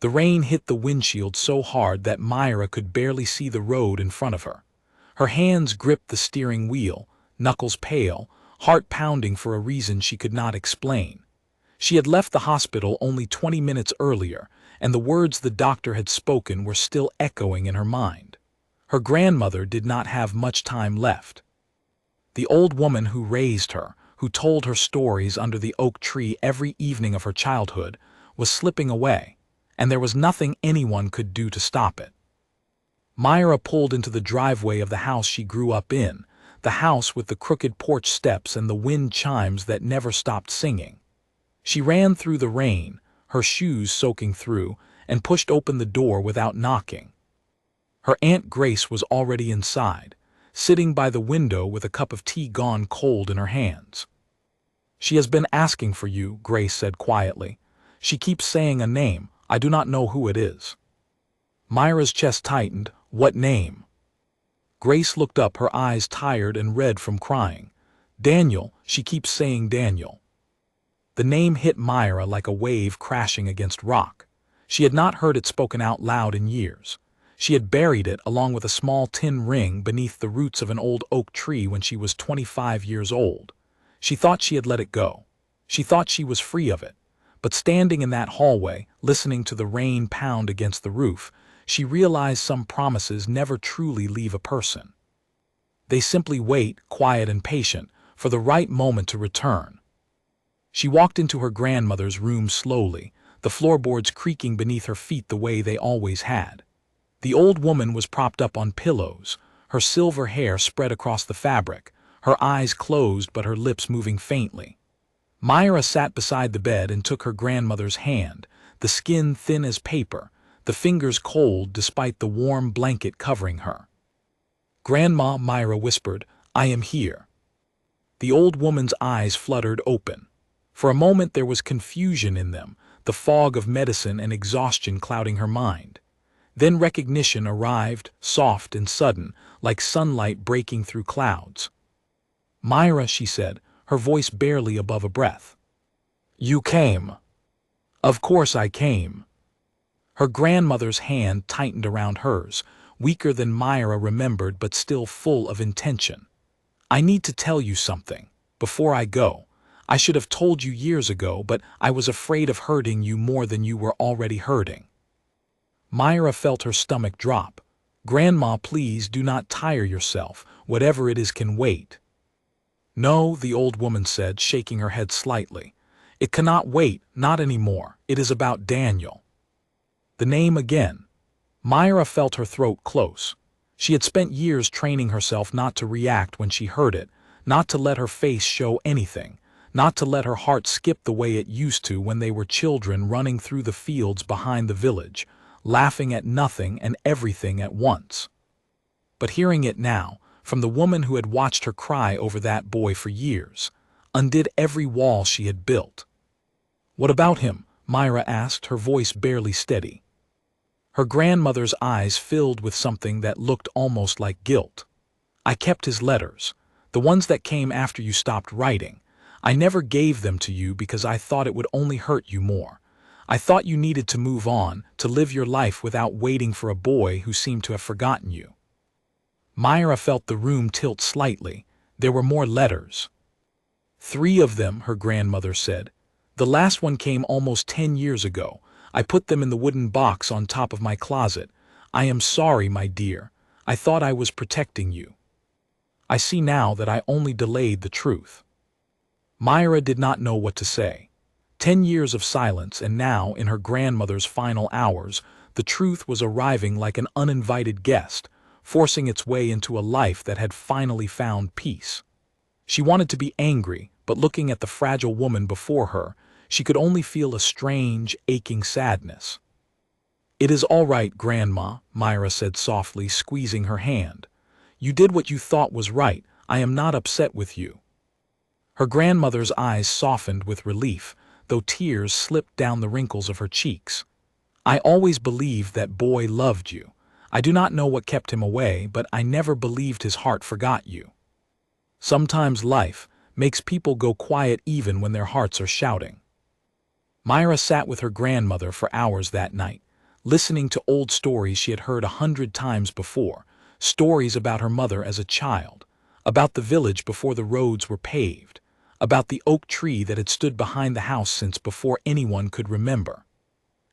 The rain hit the windshield so hard that Myra could barely see the road in front of her. Her hands gripped the steering wheel, knuckles pale, heart pounding for a reason she could not explain. She had left the hospital only 20 minutes earlier, and the words the doctor had spoken were still echoing in her mind. Her grandmother did not have much time left. The old woman who raised her, who told her stories under the oak tree every evening of her childhood, was slipping away, and there was nothing anyone could do to stop it. Myra pulled into the driveway of the house she grew up in, the house with the crooked porch steps and the wind chimes that never stopped singing. She ran through the rain, her shoes soaking through, and pushed open the door without knocking. Her Aunt Grace was already inside, sitting by the window with a cup of tea gone cold in her hands. "She has been asking for you," Grace said quietly. "She keeps saying a name. I do not know who it is." Myra's chest tightened. "What name?" Grace looked up, her eyes tired and red from crying. "Daniel, she keeps saying Daniel." The name hit Myra like a wave crashing against rock. She had not heard it spoken out loud in years. She had buried it along with a small tin ring beneath the roots of an old oak tree when she was 25 years old. She thought she had let it go. She thought she was free of it. But standing in that hallway, listening to the rain pound against the roof, she realized some promises never truly leave a person. They simply wait, quiet and patient, for the right moment to return. She walked into her grandmother's room slowly, the floorboards creaking beneath her feet the way they always had. The old woman was propped up on pillows, her silver hair spread across the fabric, her eyes closed but her lips moving faintly. Myra sat beside the bed and took her grandmother's hand, the skin thin as paper, the fingers cold despite the warm blanket covering her. "Grandma," Myra whispered, "I am here." The old woman's eyes fluttered open. For a moment there was confusion in them, the fog of medicine and exhaustion clouding her mind. Then recognition arrived, soft and sudden, like sunlight breaking through clouds. "Myra," she said, her voice barely above a breath. "You came." "Of course I came." Her grandmother's hand tightened around hers, weaker than Myra remembered but still full of intention. "I need to tell you something. Before I go. I should have told you years ago, but I was afraid of hurting you more than you were already hurting." Myra felt her stomach drop. "Grandma, please do not tire yourself. Whatever it is can wait." "No," the old woman said, shaking her head slightly. "It cannot wait, not anymore. It is about Daniel." The name again. Myra felt her throat close. She had spent years training herself not to react when she heard it, not to let her face show anything, not to let her heart skip the way it used to when they were children running through the fields behind the village, laughing at nothing and everything at once. But hearing it now, from the woman who had watched her cry over that boy for years, undid every wall she had built. "What about him?" Myra asked, her voice barely steady. Her grandmother's eyes filled with something that looked almost like guilt. "I kept his letters, the ones that came after you stopped writing. I never gave them to you because I thought it would only hurt you more. I thought you needed to move on, to live your life without waiting for a boy who seemed to have forgotten you." Myra felt the room tilt slightly. There were more letters. "3 of them," her grandmother said. "The last one came almost 10 years ago. I put them in the wooden box on top of my closet. I am sorry, my dear. I thought I was protecting you. I see now that I only delayed the truth." Myra did not know what to say. 10 years of silence, and now, in her grandmother's final hours, the truth was arriving like an uninvited guest, forcing its way into a life that had finally found peace. She wanted to be angry, but looking at the fragile woman before her, she could only feel a strange, aching sadness. "It is all right, Grandma," Myra said softly, squeezing her hand. "You did what you thought was right. I am not upset with you." Her grandmother's eyes softened with relief, though tears slipped down the wrinkles of her cheeks. "I always believed that boy loved you. I do not know what kept him away, but I never believed his heart forgot you. Sometimes life makes people go quiet even when their hearts are shouting." Myra sat with her grandmother for hours that night, listening to old stories she had heard 100 times before, stories about her mother as a child, about the village before the roads were paved, about the oak tree that had stood behind the house since before anyone could remember.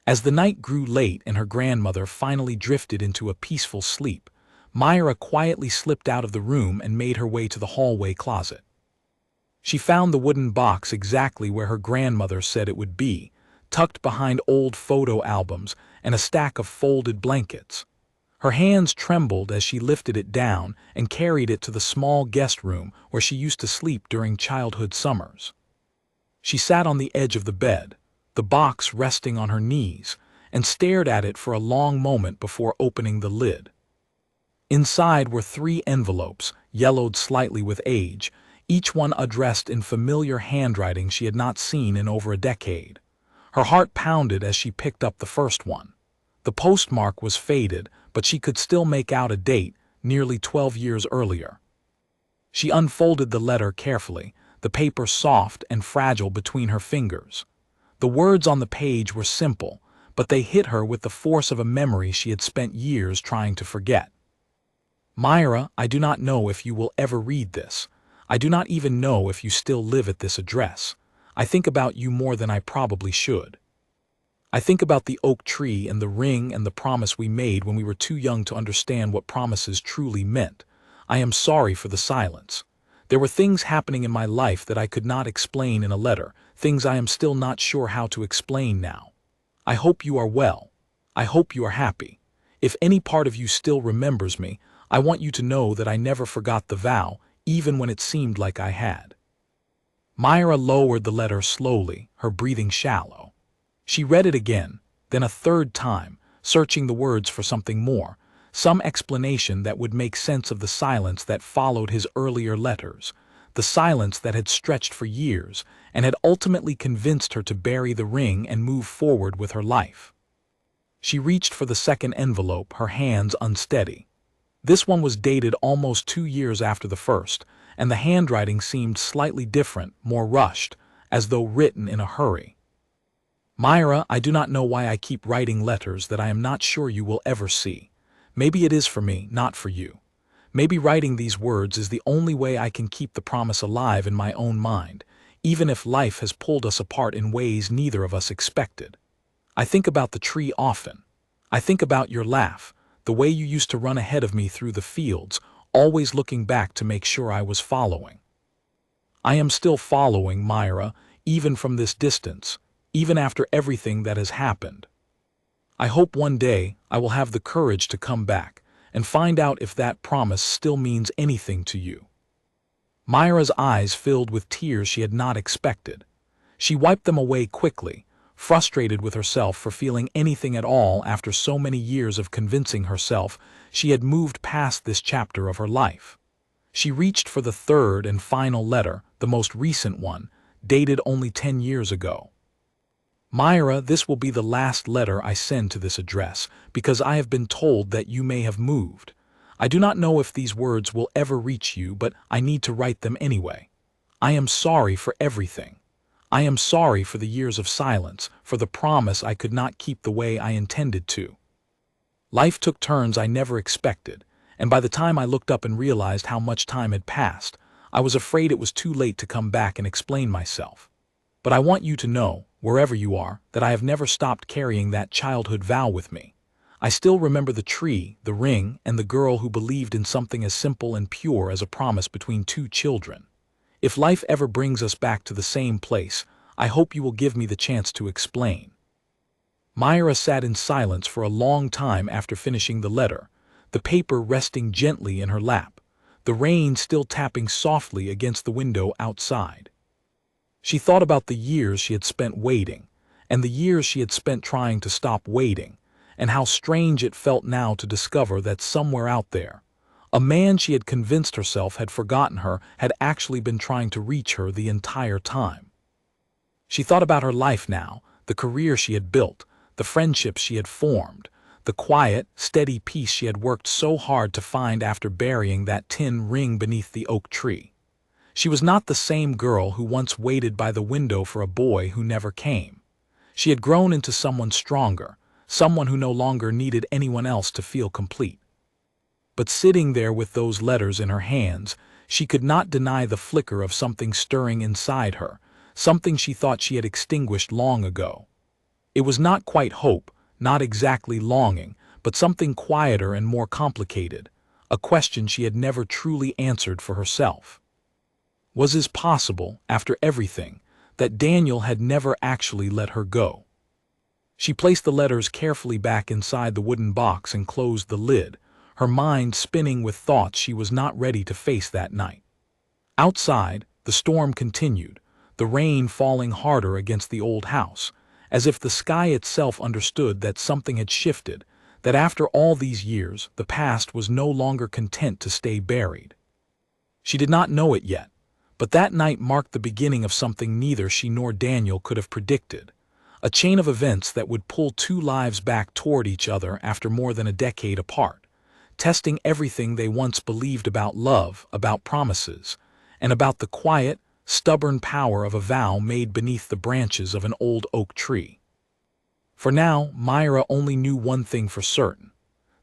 As the night grew late and her grandmother finally drifted into a peaceful sleep, Myra quietly slipped out of the room and made her way to the hallway closet. She found the wooden box exactly where her grandmother said it would be, tucked behind old photo albums and a stack of folded blankets. Her hands trembled as she lifted it down and carried it to the small guest room where she used to sleep during childhood summers. She sat on the edge of the bed, the box resting on her knees, and stared at it for a long moment before opening the lid. Inside were 3 envelopes, yellowed slightly with age, each one addressed in familiar handwriting she had not seen in over a decade. Her heart pounded as she picked up the first one. The postmark was faded, but she could still make out a date, nearly 12 years earlier. She unfolded the letter carefully, the paper soft and fragile between her fingers. The words on the page were simple, but they hit her with the force of a memory she had spent years trying to forget. Myra, I do not know if you will ever read this. I do not even know if you still live at this address. I think about you more than I probably should. I think about the oak tree and the ring and the promise we made when we were too young to understand what promises truly meant. I am sorry for the silence. There were things happening in my life that I could not explain in a letter, things I am still not sure how to explain now. I hope you are well. I hope you are happy. If any part of you still remembers me, I want you to know that I never forgot the vow, even when it seemed like I had. Myra lowered the letter slowly, her breathing shallow. She read it again, then a third time, searching the words for something more, some explanation that would make sense of the silence that followed his earlier letters, the silence that had stretched for years and had ultimately convinced her to bury the ring and move forward with her life. She reached for the second envelope, her hands unsteady. This one was dated almost 2 years after the first, and the handwriting seemed slightly different, more rushed, as though written in a hurry. Myra, I do not know why I keep writing letters that I am not sure you will ever see. Maybe it is for me, not for you. Maybe writing these words is the only way I can keep the promise alive in my own mind, even if life has pulled us apart in ways neither of us expected. I think about the tree often. I think about your laugh, the way you used to run ahead of me through the fields, always looking back to make sure I was following. I am still following, Myra, even from this distance, even after everything that has happened. I hope one day I will have the courage to come back and find out if that promise still means anything to you. Myra's eyes filled with tears she had not expected. She wiped them away quickly, frustrated with herself for feeling anything at all after so many years of convincing herself she had moved past this chapter of her life. She reached for the third and final letter, the most recent one, dated only 10 years ago. Myra, this will be the last letter I send to this address, because I have been told that you may have moved. I do not know if these words will ever reach you, but I need to write them anyway. I am sorry for everything. I am sorry for the years of silence, for the promise I could not keep the way I intended to. Life took turns I never expected, and by the time I looked up and realized how much time had passed, I was afraid it was too late to come back and explain myself. But I want you to know, wherever you are, that I have never stopped carrying that childhood vow with me. I still remember the tree, the ring, and the girl who believed in something as simple and pure as a promise between 2 children. If life ever brings us back to the same place, I hope you will give me the chance to explain. Myra sat in silence for a long time after finishing the letter, the paper resting gently in her lap, the rain still tapping softly against the window outside. She thought about the years she had spent waiting, and the years she had spent trying to stop waiting, and how strange it felt now to discover that somewhere out there, a man she had convinced herself had forgotten her had actually been trying to reach her the entire time. She thought about her life now, the career she had built, the friendships she had formed, the quiet, steady peace she had worked so hard to find after burying that tin ring beneath the oak tree. She was not the same girl who once waited by the window for a boy who never came. She had grown into someone stronger, someone who no longer needed anyone else to feel complete. But sitting there with those letters in her hands, she could not deny the flicker of something stirring inside her, something she thought she had extinguished long ago. It was not quite hope, not exactly longing, but something quieter and more complicated, a question she had never truly answered for herself. Was it possible, after everything, that Daniel had never actually let her go? She placed the letters carefully back inside the wooden box and closed the lid, her mind spinning with thoughts she was not ready to face that night. Outside, the storm continued, the rain falling harder against the old house, as if the sky itself understood that something had shifted, that after all these years, the past was no longer content to stay buried. She did not know it yet, but that night marked the beginning of something neither she nor Daniel could have predicted, a chain of events that would pull two lives back toward each other after more than a decade apart, testing everything they once believed about love, about promises, and about the quiet, stubborn power of a vow made beneath the branches of an old oak tree. For now, Myra only knew one thing for certain.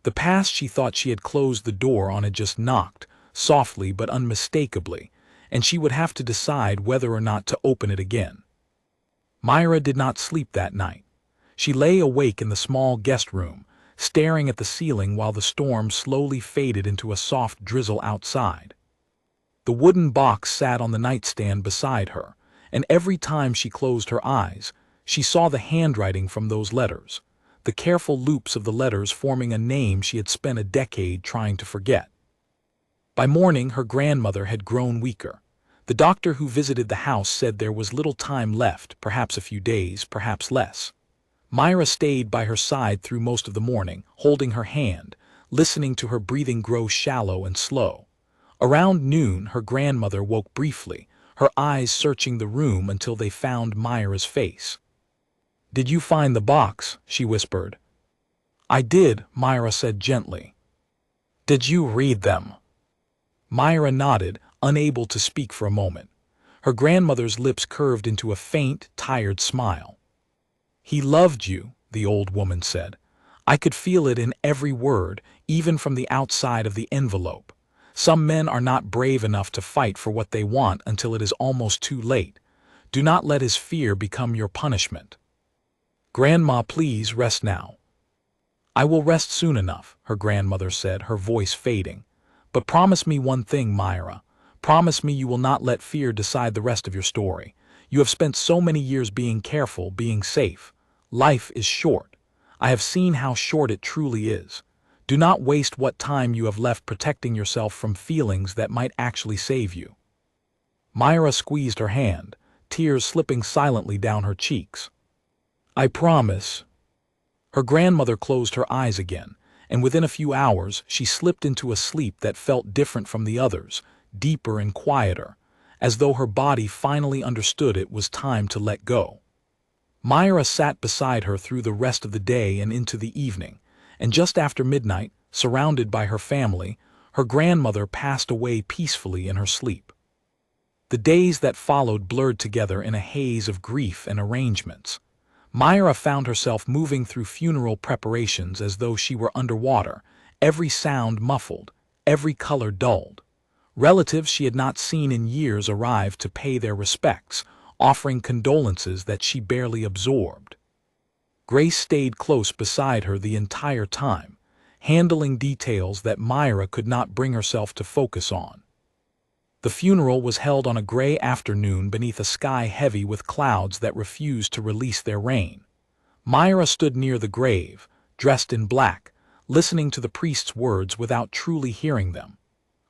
The past she thought she had closed the door on had just knocked, softly but unmistakably, and she would have to decide whether or not to open it again. Myra did not sleep that night. She lay awake in the small guest room, staring at the ceiling while the storm slowly faded into a soft drizzle outside. The wooden box sat on the nightstand beside her, and every time she closed her eyes, she saw the handwriting from those letters, the careful loops of the letters forming a name she had spent a decade trying to forget. By morning, her grandmother had grown weaker. The doctor who visited the house said there was little time left, perhaps a few days, perhaps less. Myra stayed by her side through most of the morning, holding her hand, listening to her breathing grow shallow and slow. Around noon, her grandmother woke briefly, her eyes searching the room until they found Myra's face. "Did you find the box?" she whispered. "I did," Myra said gently. "Did you read them?" Myra nodded, unable to speak for a moment. Her grandmother's lips curved into a faint, tired smile. "He loved you," the old woman said. "I could feel it in every word, even from the outside of the envelope. Some men are not brave enough to fight for what they want until it is almost too late. Do not let his fear become your punishment." "Grandma, please rest now." "I will rest soon enough," her grandmother said, her voice fading. "But promise me one thing, Myra. Promise me you will not let fear decide the rest of your story. You have spent so many years being careful, being safe. Life is short. I have seen how short it truly is. Do not waste what time you have left protecting yourself from feelings that might actually save you." Myra squeezed her hand, tears slipping silently down her cheeks. "I promise." Her grandmother closed her eyes again, and within a few hours she slipped into a sleep that felt different from the others, deeper and quieter, as though her body finally understood it was time to let go. Myra sat beside her through the rest of the day and into the evening, and just after midnight, surrounded by her family, her grandmother passed away peacefully in her sleep. The days that followed blurred together in a haze of grief and arrangements. Myra found herself moving through funeral preparations as though she were underwater, every sound muffled, every color dulled. Relatives she had not seen in years arrived to pay their respects, offering condolences that she barely absorbed. Grace stayed close beside her the entire time, handling details that Myra could not bring herself to focus on. The funeral was held on a gray afternoon beneath a sky heavy with clouds that refused to release their rain. Myra stood near the grave, dressed in black, listening to the priest's words without truly hearing them.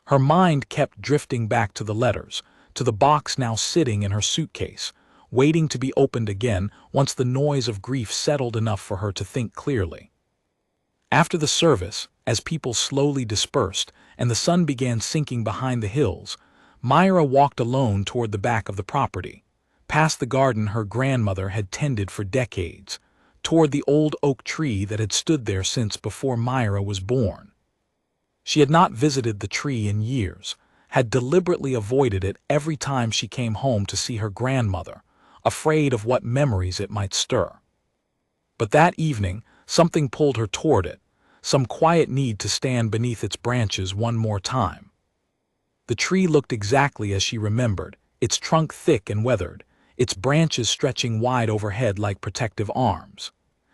Her mind kept drifting back to the letters, to the box now sitting in her suitcase, waiting to be opened again once the noise of grief settled enough for her to think clearly. After the service, as people slowly dispersed and the sun began sinking behind the hills, Myra walked alone toward the back of the property, past the garden her grandmother had tended for decades, toward the old oak tree that had stood there since before Myra was born. She had not visited the tree in years, had deliberately avoided it every time she came home to see her grandmother, afraid of what memories it might stir. But that evening, Something pulled her toward it, some quiet need to stand beneath its branches one more time. The tree looked exactly as she remembered, its trunk thick and weathered, its branches stretching wide overhead like protective arms.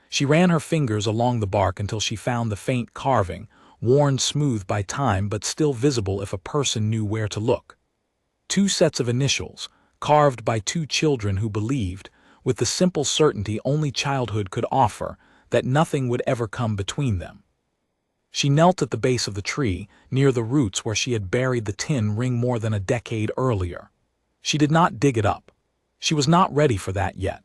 She ran her fingers along the bark until she found the faint carving, worn smooth by time but still visible if a person knew where to look. Two sets of initials, carved by two children who believed, with the simple certainty only childhood could offer, that nothing would ever come between them. She knelt at the base of the tree, near the roots where she had buried the tin ring more than a decade earlier. She did not dig it up. She was not ready for that yet.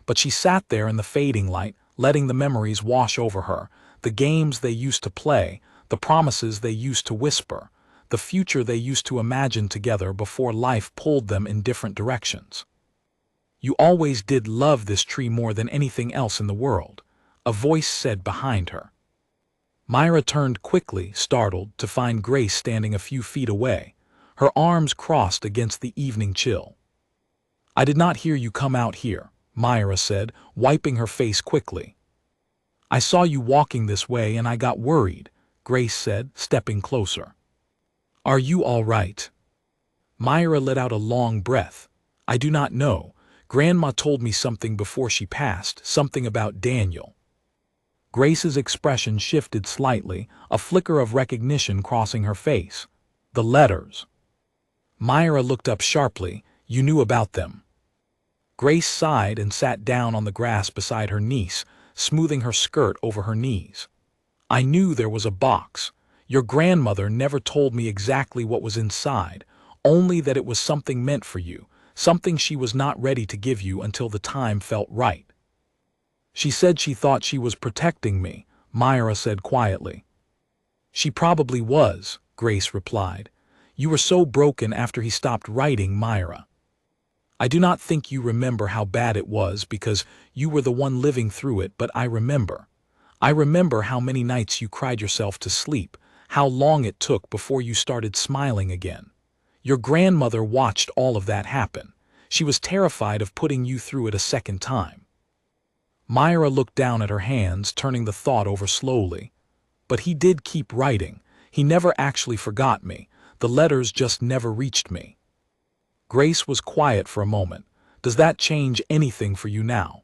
But she sat there in the fading light, letting the memories wash over her, the games they used to play, the promises they used to whisper, the future they used to imagine together before life pulled them in different directions. "You always did love this tree more than anything else in the world," a voice said behind her. Myra turned quickly, startled, to find Grace standing a few feet away, her arms crossed against the evening chill. "I did not hear you come out here," Myra said, wiping her face quickly. "I saw you walking this way and I got worried," Grace said, stepping closer. "Are you all right?" Myra let out a long breath. "I do not know. Grandma told me something before she passed, something about Daniel." Grace's expression shifted slightly, a flicker of recognition crossing her face. "The letters." Myra looked up sharply. "You knew about them." Grace sighed and sat down on the grass beside her niece, smoothing her skirt over her knees. "I knew there was a box. Your grandmother never told me exactly what was inside, only that it was something meant for you, something she was not ready to give you until the time felt right." "She said she thought she was protecting me," Myra said quietly. "She probably was," Grace replied. "You were so broken after he stopped writing, Myra. I do not think you remember how bad it was because you were the one living through it, but I remember. I remember how many nights you cried yourself to sleep, how long it took before you started smiling again. Your grandmother watched all of that happen. She was terrified of putting you through it a second time." Myra looked down at her hands, turning the thought over slowly. "But he did keep writing. He never actually forgot me. The letters just never reached me." Grace was quiet for a moment. "Does that change anything for you now?"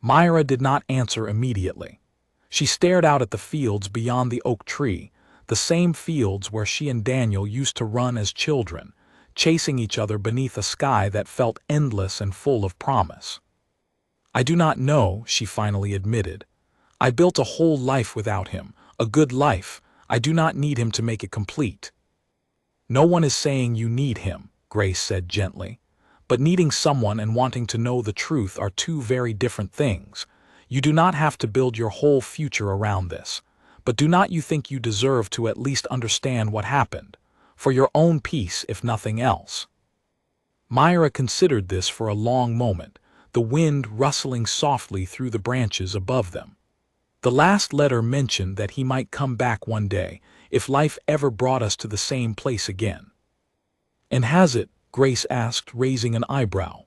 Myra did not answer immediately. She stared out at the fields beyond the oak tree, the same fields where she and Daniel used to run as children, chasing each other beneath a sky that felt endless and full of promise. "I do not know," she finally admitted. "I built a whole life without him, a good life. I do not need him to make it complete." "No one is saying you need him," Grace said gently. "But needing someone and wanting to know the truth are two very different things. You do not have to build your whole future around this. But do not you think you deserve to at least understand what happened? For your own peace, if nothing else." Myra considered this for a long moment, the wind rustling softly through the branches above them. The last letter mentioned that he might come back one day, if life ever brought us to the same place again. "And has it?" Grace asked, raising an eyebrow.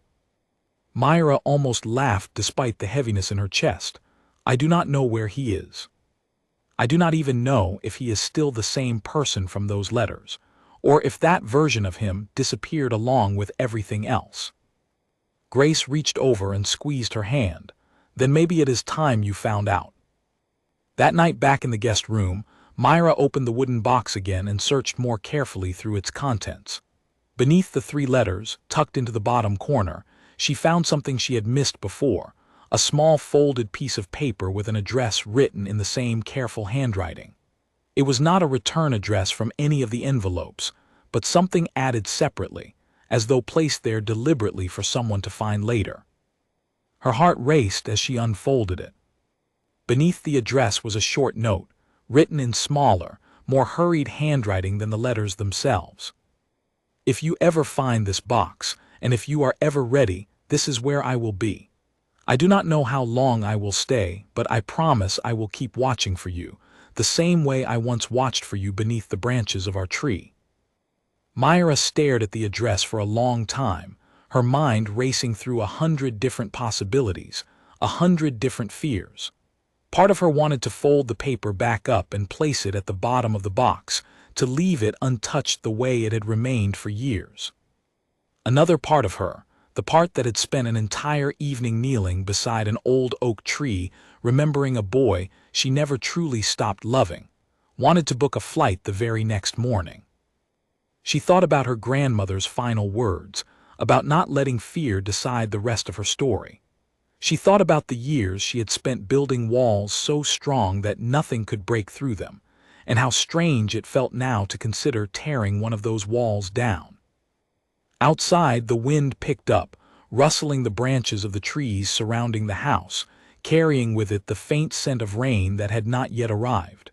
Myra almost laughed despite the heaviness in her chest. "I do not know where he is. I do not even know if he is still the same person from those letters, or if that version of him disappeared along with everything else." Grace reached over and squeezed her hand. "Then maybe it is time you found out." That night back in the guest room, Myra opened the wooden box again and searched more carefully through its contents. Beneath the 3 letters, tucked into the bottom corner, she found something she had missed before, a small folded piece of paper with an address written in the same careful handwriting. It was not a return address from any of the envelopes, but something added separately, as though placed there deliberately for someone to find later. Her heart raced as she unfolded it. Beneath the address was a short note, written in smaller, more hurried handwriting than the letters themselves. "If you ever find this box, and if you are ever ready, this is where I will be. I do not know how long I will stay, but I promise I will keep watching for you, the same way I once watched for you beneath the branches of our tree." Myra stared at the address for a long time, her mind racing through 100 different possibilities, 100 different fears. Part of her wanted to fold the paper back up and place it at the bottom of the box, to leave it untouched the way it had remained for years. Another part of her, the part that had spent an entire evening kneeling beside an old oak tree, remembering a boy she never truly stopped loving, wanted to book a flight the very next morning. She thought about her grandmother's final words, about not letting fear decide the rest of her story. She thought about the years she had spent building walls so strong that nothing could break through them, and how strange it felt now to consider tearing one of those walls down. Outside, the wind picked up, rustling the branches of the trees surrounding the house, carrying with it the faint scent of rain that had not yet arrived.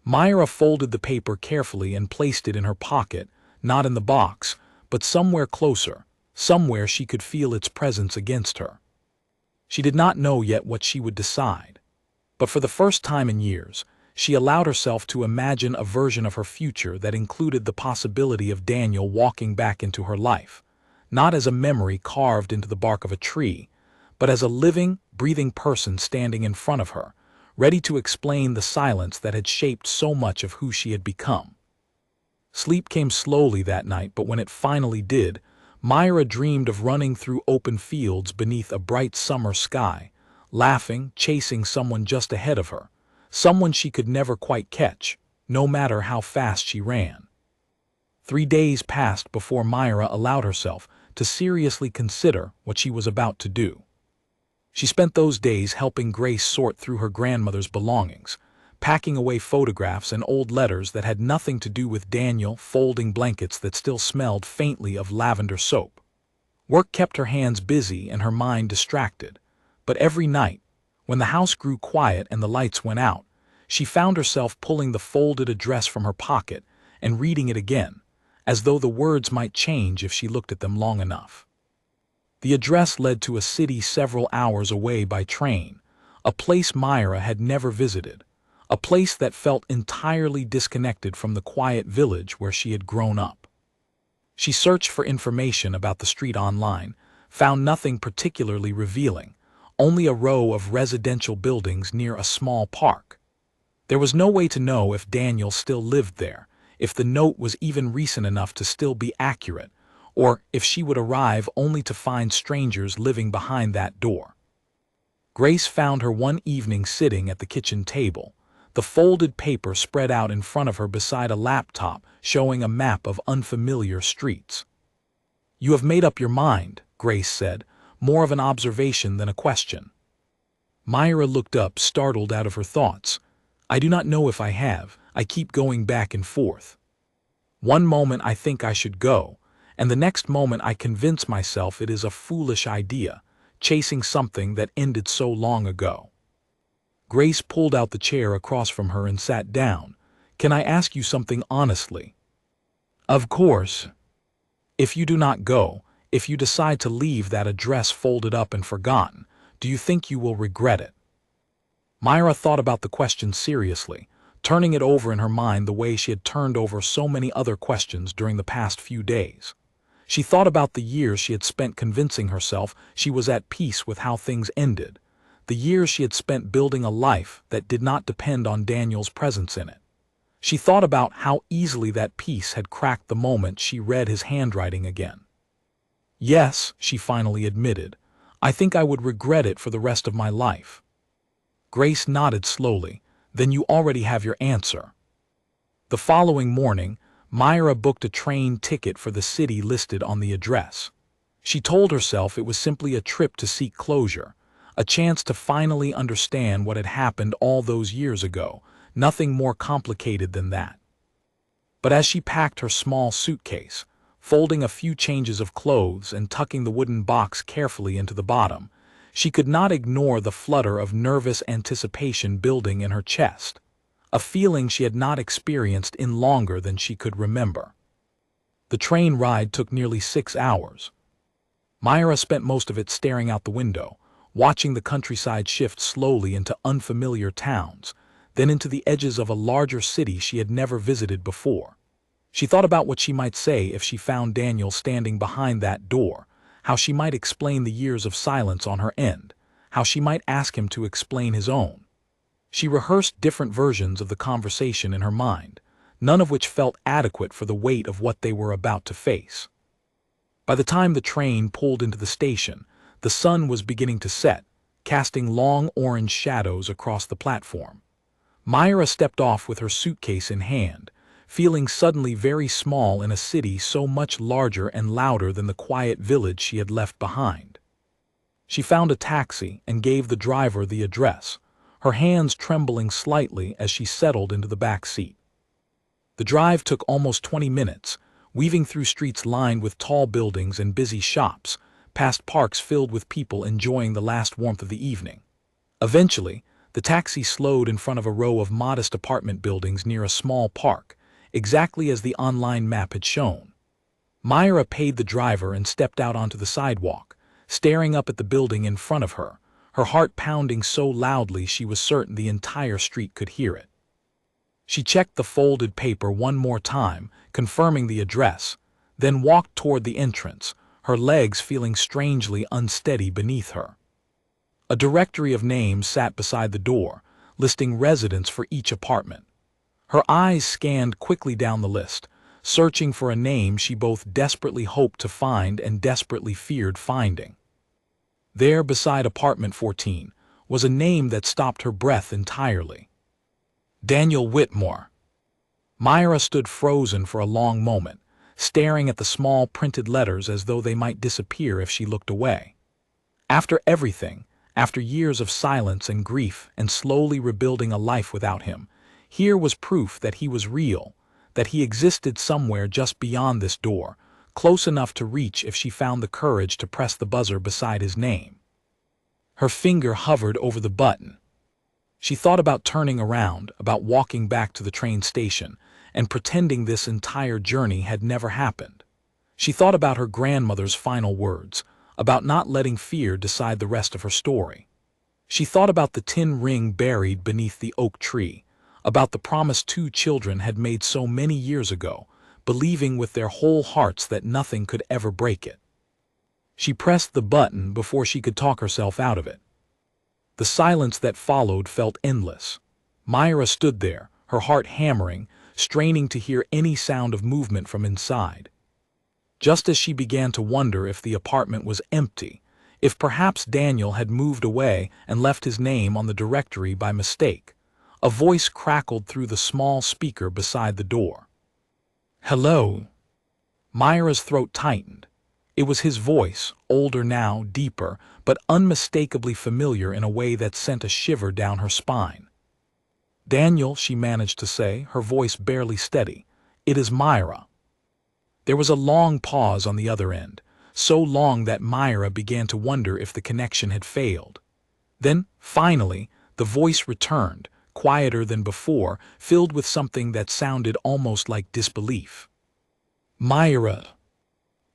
Myra folded the paper carefully and placed it in her pocket, not in the box, but somewhere closer, somewhere she could feel its presence against her. She did not know yet what she would decide, but for the first time in years, she allowed herself to imagine a version of her future that included the possibility of Daniel walking back into her life, not as a memory carved into the bark of a tree, but as a living, breathing person standing in front of her, ready to explain the silence that had shaped so much of who she had become. Sleep came slowly that night, but when it finally did, Myra dreamed of running through open fields beneath a bright summer sky, laughing, chasing someone just ahead of her, someone she could never quite catch, no matter how fast she ran. 3 days passed before Myra allowed herself to seriously consider what she was about to do. She spent those days helping Grace sort through her grandmother's belongings, packing away photographs and old letters that had nothing to do with Daniel, folding blankets that still smelled faintly of lavender soap. Work kept her hands busy and her mind distracted, but every night, when the house grew quiet and the lights went out, she found herself pulling the folded address from her pocket and reading it again, as though the words might change if she looked at them long enough. The address led to a city several hours away by train, a place Myra had never visited, a place that felt entirely disconnected from the quiet village where she had grown up. She searched for information about the street online, found nothing particularly revealing, only a row of residential buildings near a small park. There was no way to know if Daniel still lived there, if the note was even recent enough to still be accurate, or if she would arrive only to find strangers living behind that door. Grace found her one evening sitting at the kitchen table, the folded paper spread out in front of her beside a laptop showing a map of unfamiliar streets. "You have made up your mind," Grace said, more of an observation than a question. Myra looked up, startled out of her thoughts. "I do not know if I have. I keep going back and forth. One moment I think I should go, and the next moment I convince myself it is a foolish idea, chasing something that ended so long ago." Grace pulled out the chair across from her and sat down. "Can I ask you something honestly?" "Of course." "If you do not go, if you decide to leave that address folded up and forgotten, do you think you will regret it?" Myra thought about the question seriously, turning it over in her mind the way she had turned over so many other questions during the past few days. She thought about the years she had spent convincing herself she was at peace with how things ended, the years she had spent building a life that did not depend on Daniel's presence in it. She thought about how easily that peace had cracked the moment she read his handwriting again. "Yes," she finally admitted, "I think I would regret it for the rest of my life." Grace nodded slowly. "Then you already have your answer." The following morning, Myra booked a train ticket for the city listed on the address. She told herself it was simply a trip to seek closure, a chance to finally understand what had happened all those years ago, nothing more complicated than that. But as she packed her small suitcase, folding a few changes of clothes and tucking the wooden box carefully into the bottom, she could not ignore the flutter of nervous anticipation building in her chest, a feeling she had not experienced in longer than she could remember. The train ride took nearly 6 hours. Myra spent most of it staring out the window, watching the countryside shift slowly into unfamiliar towns, then into the edges of a larger city she had never visited before. She thought about what she might say if she found Daniel standing behind that door, how she might explain the years of silence on her end, how she might ask him to explain his own. She rehearsed different versions of the conversation in her mind, none of which felt adequate for the weight of what they were about to face. By the time the train pulled into the station, the sun was beginning to set, casting long orange shadows across the platform. Myra stepped off with her suitcase in hand, feeling suddenly very small in a city so much larger and louder than the quiet village she had left behind. She found a taxi and gave the driver the address, her hands trembling slightly as she settled into the back seat. The drive took almost 20 minutes, weaving through streets lined with tall buildings and busy shops, past parks filled with people enjoying the last warmth of the evening. Eventually, the taxi slowed in front of a row of modest apartment buildings near a small park, exactly as the online map had shown. Myra paid the driver and stepped out onto the sidewalk, staring up at the building in front of her, her heart pounding so loudly she was certain the entire street could hear it. She checked the folded paper one more time, confirming the address, then walked toward the entrance, her legs feeling strangely unsteady beneath her. A directory of names sat beside the door, listing residents for each apartment. Her eyes scanned quickly down the list, searching for a name she both desperately hoped to find and desperately feared finding. There, beside apartment 14, was a name that stopped her breath entirely. Daniel Whitmore. Myra stood frozen for a long moment, staring at the small printed letters as though they might disappear if she looked away. After everything, after years of silence and grief and slowly rebuilding a life without him, here was proof that he was real, that he existed somewhere just beyond this door, close enough to reach if she found the courage to press the buzzer beside his name. Her finger hovered over the button. She thought about turning around, about walking back to the train station, and pretending this entire journey had never happened. She thought about her grandmother's final words, about not letting fear decide the rest of her story. She thought about the tin ring buried beneath the oak tree, about the promise 2 children had made so many years ago, believing with their whole hearts that nothing could ever break it. She pressed the button before she could talk herself out of it. The silence that followed felt endless. Myra stood there, her heart hammering, straining to hear any sound of movement from inside. Just as she began to wonder if the apartment was empty, if perhaps Daniel had moved away and left his name on the directory by mistake, a voice crackled through the small speaker beside the door. "Hello." Myra's throat tightened. It was his voice, older now, deeper, but unmistakably familiar in a way that sent a shiver down her spine. "Daniel," she managed to say, her voice barely steady, "it is Myra." There was a long pause on the other end, so long that Myra began to wonder if the connection had failed. Then, finally, the voice returned, quieter than before, filled with something that sounded almost like disbelief. "Myra."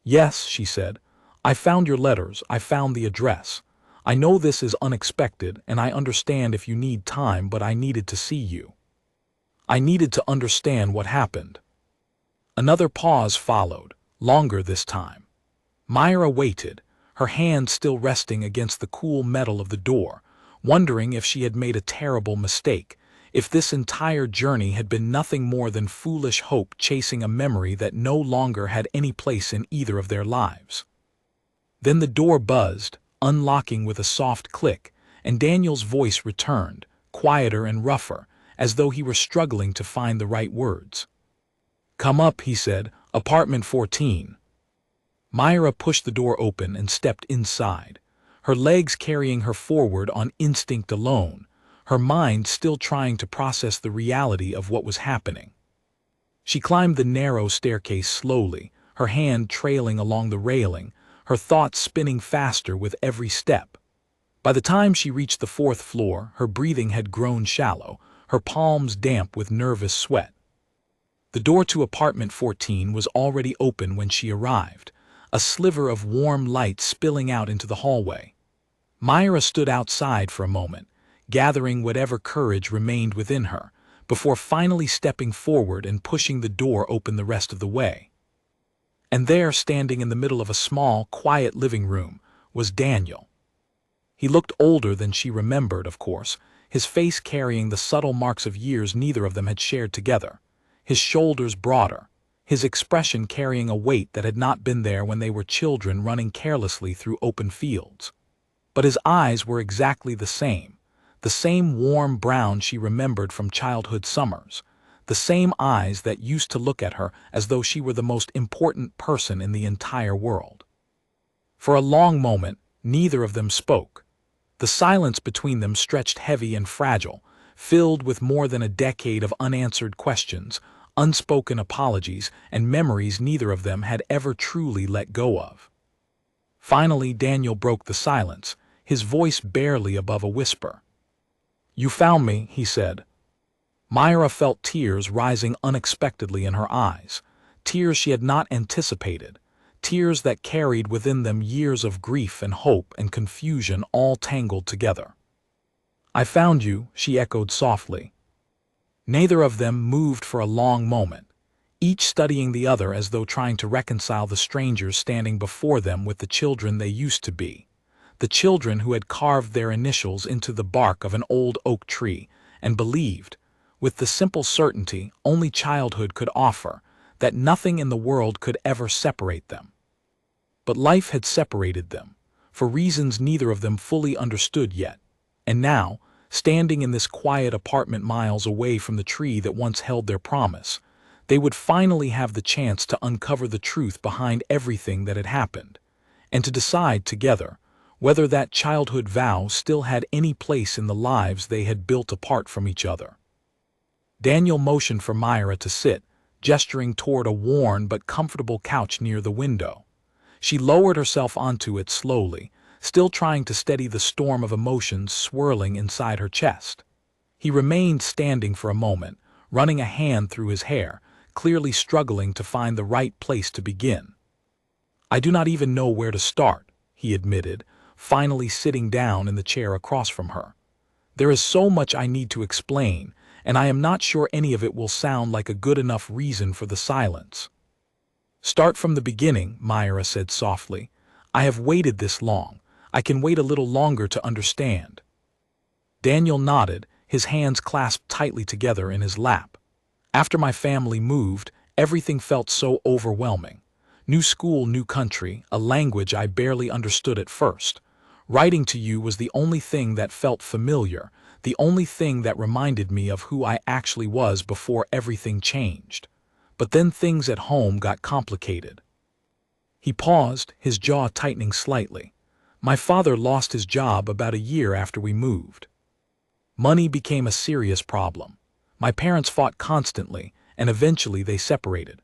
"Yes," she said. "I found your letters, I found the address. I know this is unexpected, and I understand if you need time, but I needed to see you. I needed to understand what happened." Another pause followed, longer this time. Myra waited, her hand still resting against the cool metal of the door, wondering if she had made a terrible mistake, if this entire journey had been nothing more than foolish hope chasing a memory that no longer had any place in either of their lives. Then the door buzzed, unlocking with a soft click, and Daniel's voice returned, quieter and rougher, as though he were struggling to find the right words. "Come up," he said, "apartment 14. Myra pushed the door open and stepped inside, her legs carrying her forward on instinct alone, her mind still trying to process the reality of what was happening. She climbed the narrow staircase slowly, her hand trailing along the railing, her thoughts spinning faster with every step. By the time she reached the 4th floor, her breathing had grown shallow, her palms damp with nervous sweat. The door to apartment 14 was already open when she arrived, a sliver of warm light spilling out into the hallway. Myra stood outside for a moment, gathering whatever courage remained within her, before finally stepping forward and pushing the door open the rest of the way. And there, standing in the middle of a small, quiet living room, was Daniel. He looked older than she remembered, of course, his face carrying the subtle marks of years neither of them had shared together, his shoulders broader, his expression carrying a weight that had not been there when they were children running carelessly through open fields. But his eyes were exactly the same warm brown she remembered from childhood summers, the same eyes that used to look at her as though she were the most important person in the entire world. For a long moment, neither of them spoke. The silence between them stretched heavy and fragile, filled with more than a decade of unanswered questions, unspoken apologies, and memories neither of them had ever truly let go of. Finally, Daniel broke the silence, his voice barely above a whisper. "You found me," he said. Myra felt tears rising unexpectedly in her eyes, tears she had not anticipated, tears that carried within them years of grief and hope and confusion all tangled together. "I found you," she echoed softly. Neither of them moved for a long moment, each studying the other as though trying to reconcile the strangers standing before them with the children they used to be, the children who had carved their initials into the bark of an old oak tree and believed, with the simple certainty only childhood could offer, that nothing in the world could ever separate them. But life had separated them, for reasons neither of them fully understood yet, and now, standing in this quiet apartment miles away from the tree that once held their promise, they would finally have the chance to uncover the truth behind everything that had happened, and to decide together whether that childhood vow still had any place in the lives they had built apart from each other. Daniel motioned for Myra to sit, gesturing toward a worn but comfortable couch near the window. She lowered herself onto it slowly, still trying to steady the storm of emotions swirling inside her chest. He remained standing for a moment, running a hand through his hair, clearly struggling to find the right place to begin. "I do not even know where to start," he admitted, finally sitting down in the chair across from her. "There is so much I need to explain, and I am not sure any of it will sound like a good enough reason for the silence." "Start from the beginning," Myra said softly. "I have waited this long. I can wait a little longer to understand." Daniel nodded, his hands clasped tightly together in his lap. "After my family moved, everything felt so overwhelming. New school, new country, a language I barely understood at first. Writing to you was the only thing that felt familiar, the only thing that reminded me of who I actually was before everything changed. But then things at home got complicated." He paused, his jaw tightening slightly. "My father lost his job about a year after we moved. Money became a serious problem. My parents fought constantly, and eventually they separated.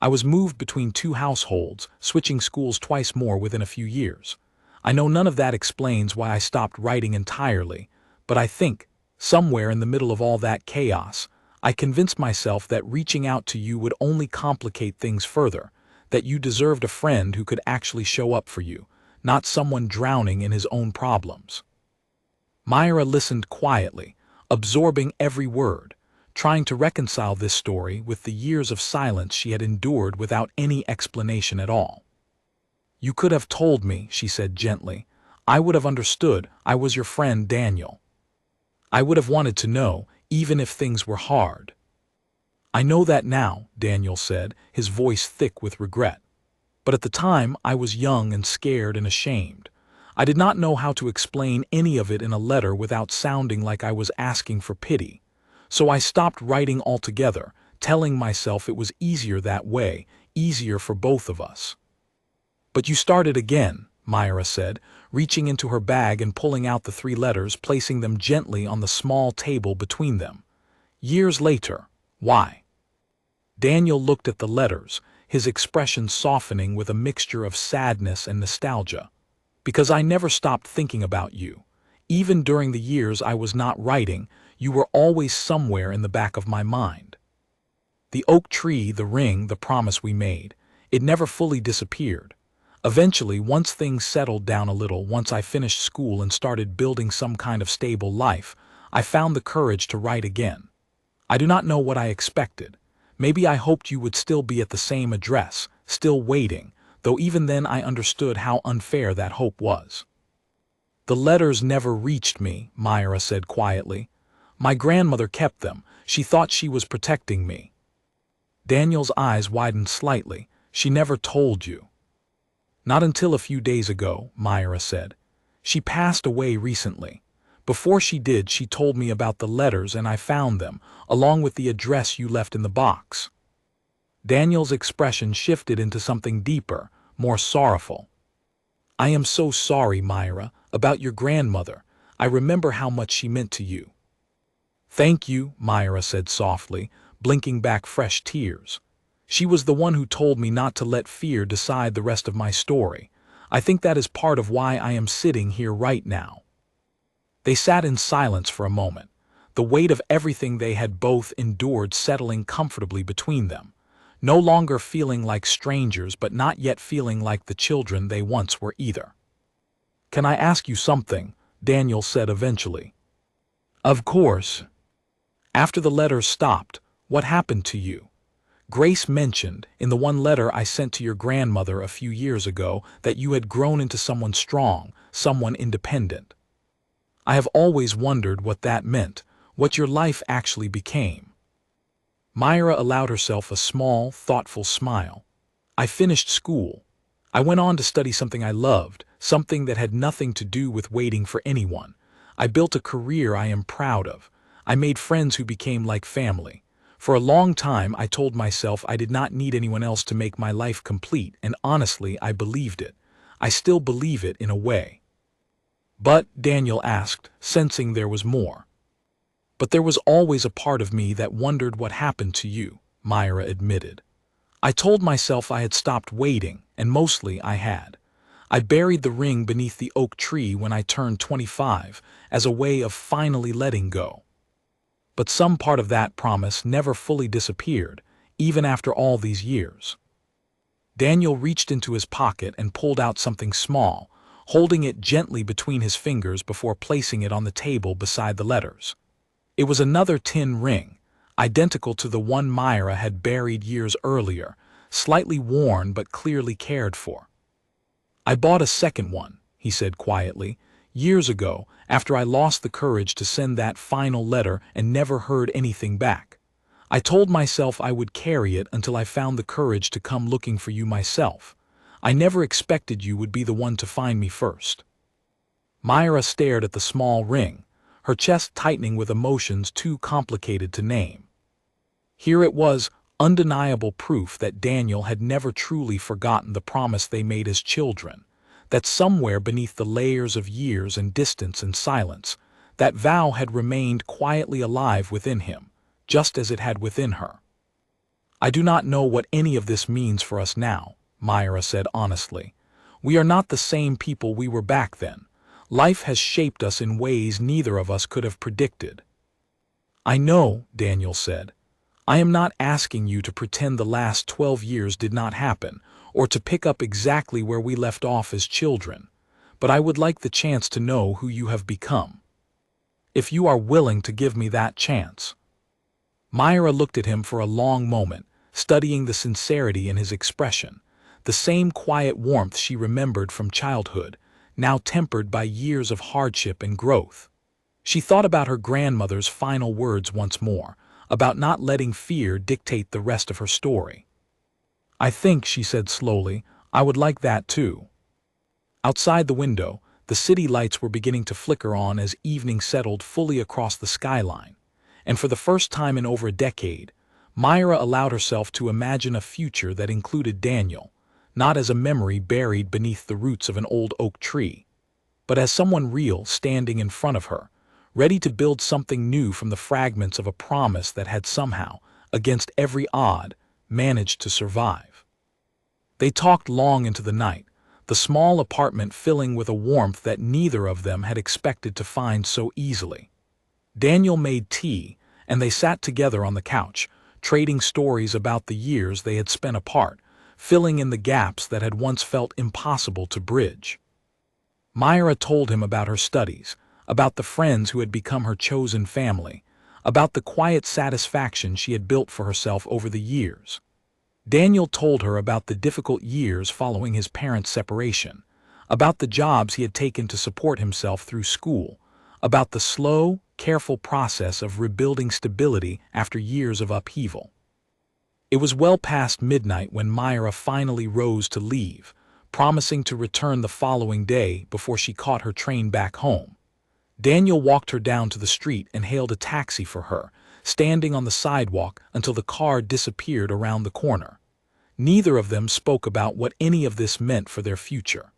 I was moved between two households, switching schools twice more within a few years. I know none of that explains why I stopped writing entirely, but I think, somewhere in the middle of all that chaos, I convinced myself that reaching out to you would only complicate things further, that you deserved a friend who could actually show up for you, not someone drowning in his own problems." Myra listened quietly, absorbing every word, trying to reconcile this story with the years of silence she had endured without any explanation at all. "You could have told me," she said gently. "I would have understood. I was your friend, Daniel. I would have wanted to know, even if things were hard." "I know that now," Daniel said, his voice thick with regret. "But at the time I was young and scared and ashamed. I did not know how to explain any of it in a letter without sounding like I was asking for pity. So I stopped writing altogether, telling myself it was easier that way, easier for both of us." "But you started again," Myra said, reaching into her bag and pulling out the 3 letters, placing them gently on the small table between them. "Years later. Why?" Daniel looked at the letters, his expression softening with a mixture of sadness and nostalgia. "Because I never stopped thinking about you. Even during the years I was not writing, you were always somewhere in the back of my mind. The oak tree, the ring, the promise we made, it never fully disappeared. Eventually, once things settled down a little, once I finished school and started building some kind of stable life, I found the courage to write again. I do not know what I expected. Maybe I hoped you would still be at the same address, still waiting, though even then I understood how unfair that hope was." "The letters never reached me," Myra said quietly. "My grandmother kept them. She thought she was protecting me." Daniel's eyes widened slightly. "She never told you?" "Not until a few days ago," Myra said. "She passed away recently. Before she did, she told me about the letters and I found them, along with the address you left in the box." Daniel's expression shifted into something deeper, more sorrowful. "I am so sorry, Myra, about your grandmother. I remember how much she meant to you." "Thank you," Myra said softly, blinking back fresh tears. "She was the one who told me not to let fear decide the rest of my story. I think that is part of why I am sitting here right now." They sat in silence for a moment, the weight of everything they had both endured settling comfortably between them, no longer feeling like strangers but not yet feeling like the children they once were either. "Can I ask you something?" Daniel said eventually. "Of course." "After the letters stopped, what happened to you? Grace mentioned, in the one letter I sent to your grandmother a few years ago, that you had grown into someone strong, someone independent. I have always wondered what that meant, what your life actually became." Myra allowed herself a small, thoughtful smile. "I finished school. I went on to study something I loved, something that had nothing to do with waiting for anyone. I built a career I am proud of. I made friends who became like family. For a long time I told myself I did not need anyone else to make my life complete, and honestly I believed it. I still believe it in a way." "But," Daniel asked, sensing there was more. "But there was always a part of me that wondered what happened to you," Myra admitted. "I told myself I had stopped waiting, and mostly I had. I buried the ring beneath the oak tree when I turned 25 as a way of finally letting go. But some part of that promise never fully disappeared, even after all these years." Daniel reached into his pocket and pulled out something small, holding it gently between his fingers before placing it on the table beside the letters. It was another tin ring, identical to the one Myra had buried years earlier, slightly worn but clearly cared for. "I bought a second one," he said quietly, "years ago, after I lost the courage to send that final letter and never heard anything back. I told myself I would carry it until I found the courage to come looking for you myself. I never expected you would be the one to find me first." Myra stared at the small ring, her chest tightening with emotions too complicated to name. Here it was, undeniable proof that Daniel had never truly forgotten the promise they made as children, that somewhere beneath the layers of years and distance and silence, that vow had remained quietly alive within him, just as it had within her. "I do not know what any of this means for us now," Myra said honestly. "We are not the same people we were back then. Life has shaped us in ways neither of us could have predicted." "I know," Daniel said. "I am not asking you to pretend the last 12 years did not happen, or to pick up exactly where we left off as children, but I would like the chance to know who you have become. If you are willing to give me that chance." Myra looked at him for a long moment, studying the sincerity in his expression, the same quiet warmth she remembered from childhood, now tempered by years of hardship and growth. She thought about her grandmother's final words once more, about not letting fear dictate the rest of her story. "I think," she said slowly, "I would like that too." Outside the window, the city lights were beginning to flicker on as evening settled fully across the skyline, and for the first time in over a decade, Myra allowed herself to imagine a future that included Daniel, not as a memory buried beneath the roots of an old oak tree, but as someone real standing in front of her, ready to build something new from the fragments of a promise that had somehow, against every odd, managed to survive. They talked long into the night, the small apartment filling with a warmth that neither of them had expected to find so easily. Daniel made tea, and they sat together on the couch, trading stories about the years they had spent apart, filling in the gaps that had once felt impossible to bridge. Myra told him about her studies, about the friends who had become her chosen family, about the quiet satisfaction she had built for herself over the years. Daniel told her about the difficult years following his parents' separation, about the jobs he had taken to support himself through school, about the slow, careful process of rebuilding stability after years of upheaval. It was well past midnight when Myra finally rose to leave, promising to return the following day before she caught her train back home. Daniel walked her down to the street and hailed a taxi for her, standing on the sidewalk until the car disappeared around the corner. Neither of them spoke about what any of this meant for their future.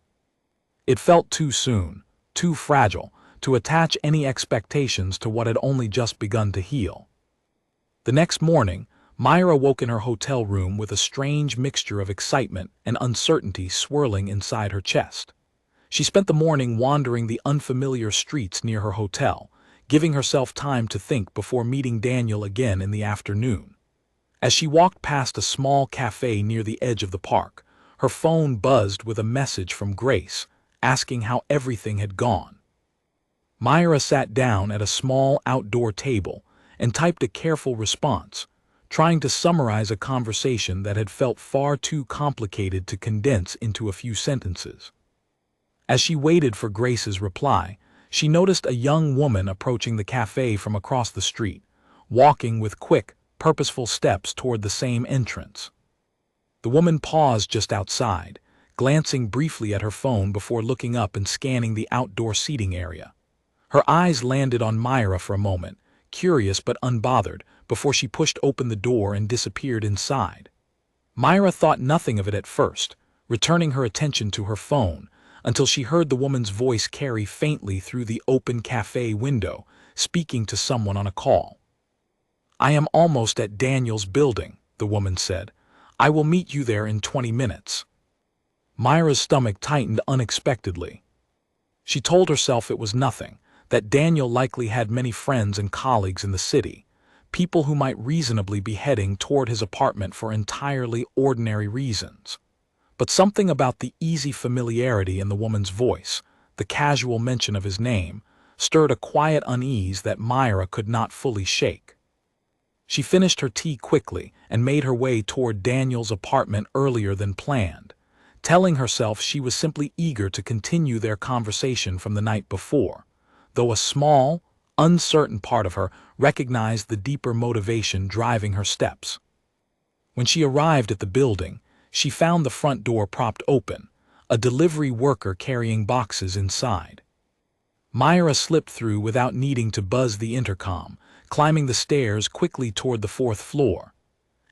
It felt too soon, too fragile, to attach any expectations to what had only just begun to heal. The next morning, Myra woke in her hotel room with a strange mixture of excitement and uncertainty swirling inside her chest. She spent the morning wandering the unfamiliar streets near her hotel, giving herself time to think before meeting Daniel again in the afternoon. As she walked past a small cafe near the edge of the park, her phone buzzed with a message from Grace, asking how everything had gone. Myra sat down at a small outdoor table and typed a careful response, trying to summarize a conversation that had felt far too complicated to condense into a few sentences. As she waited for Grace's reply, she noticed a young woman approaching the cafe from across the street, walking with quick, purposeful steps toward the same entrance. The woman paused just outside, glancing briefly at her phone before looking up and scanning the outdoor seating area. Her eyes landed on Myra for a moment, curious but unbothered, before she pushed open the door and disappeared inside. Myra thought nothing of it at first, returning her attention to her phone, until she heard the woman's voice carry faintly through the open cafe window, speaking to someone on a call. "I am almost at Daniel's building," the woman said. "I will meet you there in 20 minutes. Myra's stomach tightened unexpectedly. She told herself it was nothing, that Daniel likely had many friends and colleagues in the city, people who might reasonably be heading toward his apartment for entirely ordinary reasons. But something about the easy familiarity in the woman's voice, the casual mention of his name, stirred a quiet unease that Myra could not fully shake. She finished her tea quickly and made her way toward Daniel's apartment earlier than planned, telling herself she was simply eager to continue their conversation from the night before, though a small, uncertain part of her recognized the deeper motivation driving her steps. When she arrived at the building, she found the front door propped open, a delivery worker carrying boxes inside. Myra slipped through without needing to buzz the intercom, climbing the stairs quickly toward the 4th floor.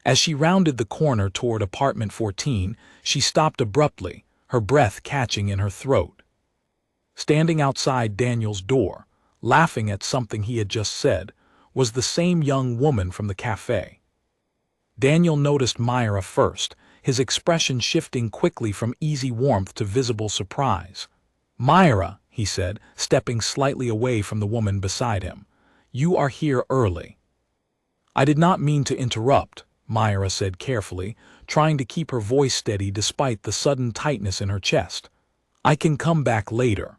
As she rounded the corner toward apartment 14, she stopped abruptly, her breath catching in her throat. Standing outside Daniel's door, laughing at something he had just said, was the same young woman from the cafe. Daniel noticed Myra first, his expression shifting quickly from easy warmth to visible surprise. "Myra," he said, stepping slightly away from the woman beside him, "you are here early." "I did not mean to interrupt," Myra said carefully, trying to keep her voice steady despite the sudden tightness in her chest. "I can come back later."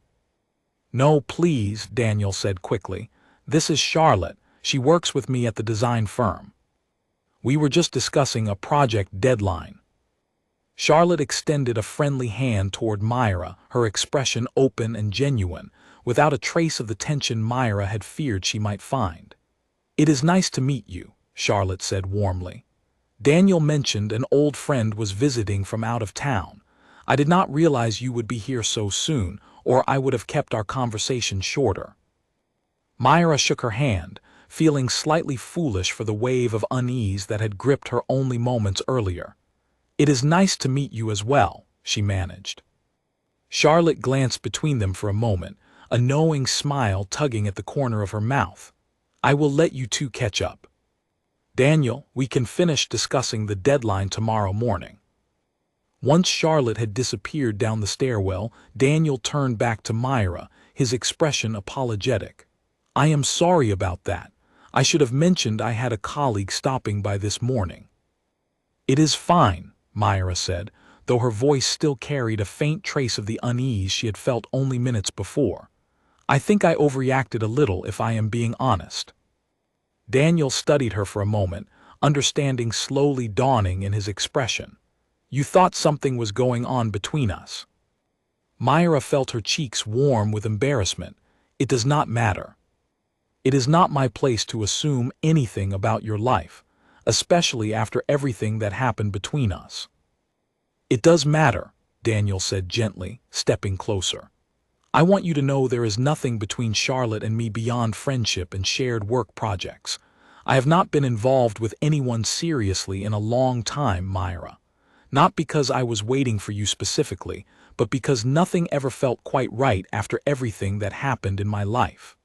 "No, please," Daniel said quickly. "This is Charlotte. She works with me at the design firm. We were just discussing a project deadline." Charlotte extended a friendly hand toward Myra, her expression open and genuine, without a trace of the tension Myra had feared she might find. "It is nice to meet you," Charlotte said warmly. "Daniel mentioned an old friend was visiting from out of town. I did not realize you would be here so soon, or I would have kept our conversation shorter." Myra shook her hand, feeling slightly foolish for the wave of unease that had gripped her only moments earlier. "It is nice to meet you as well," she managed. Charlotte glanced between them for a moment, a knowing smile tugging at the corner of her mouth. "I will let you two catch up. Daniel, we can finish discussing the deadline tomorrow morning." Once Charlotte had disappeared down the stairwell, Daniel turned back to Myra, his expression apologetic. "I am sorry about that. I should have mentioned I had a colleague stopping by this morning." "It is fine," Myra said, though her voice still carried a faint trace of the unease she had felt only minutes before. "I think I overreacted a little, if I am being honest." Daniel studied her for a moment, understanding slowly dawning in his expression. "You thought something was going on between us." Myra felt her cheeks warm with embarrassment. It does not matter. It is not my place to assume anything about your life, especially after everything that happened between us. It does matter, Daniel said gently, stepping closer. I want you to know there is nothing between Charlotte and me beyond friendship and shared work projects. I have not been involved with anyone seriously in a long time, Myra. Not because I was waiting for you specifically, but because nothing ever felt quite right after everything that happened in my life.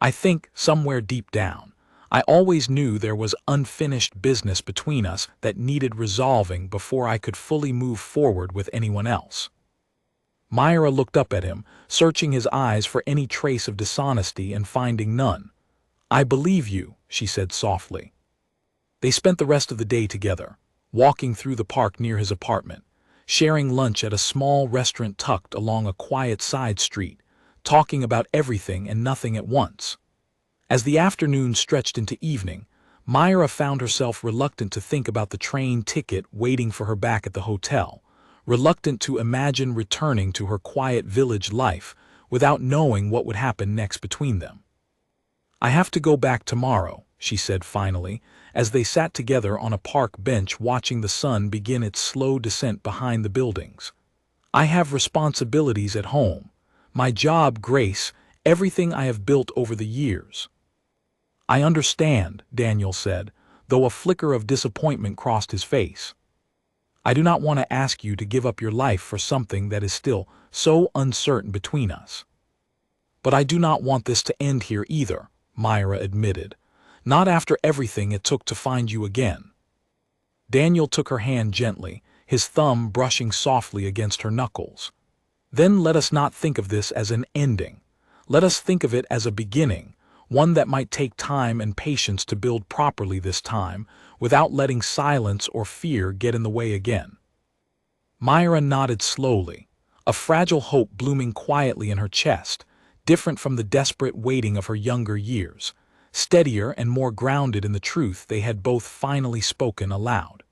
I think, somewhere deep down, I always knew there was unfinished business between us that needed resolving before I could fully move forward with anyone else. Myra looked up at him, searching his eyes for any trace of dishonesty and finding none. I believe you, she said softly. They spent the rest of the day together, walking through the park near his apartment, sharing lunch at a small restaurant tucked along a quiet side street, talking about everything and nothing at once. As the afternoon stretched into evening, Myra found herself reluctant to think about the train ticket waiting for her back at the hotel, reluctant to imagine returning to her quiet village life without knowing what would happen next between them. I have to go back tomorrow, she said finally, as they sat together on a park bench watching the sun begin its slow descent behind the buildings. I have responsibilities at home. My job, Grace, everything I have built over the years. I understand, Daniel said, though a flicker of disappointment crossed his face. I do not want to ask you to give up your life for something that is still so uncertain between us. But I do not want this to end here either, Myra admitted. Not after everything it took to find you again. Daniel took her hand gently, his thumb brushing softly against her knuckles. Then let us not think of this as an ending. Let us think of it as a beginning, one that might take time and patience to build properly this time, without letting silence or fear get in the way again. Myra nodded slowly, a fragile hope blooming quietly in her chest, different from the desperate waiting of her younger years, steadier and more grounded in the truth they had both finally spoken aloud.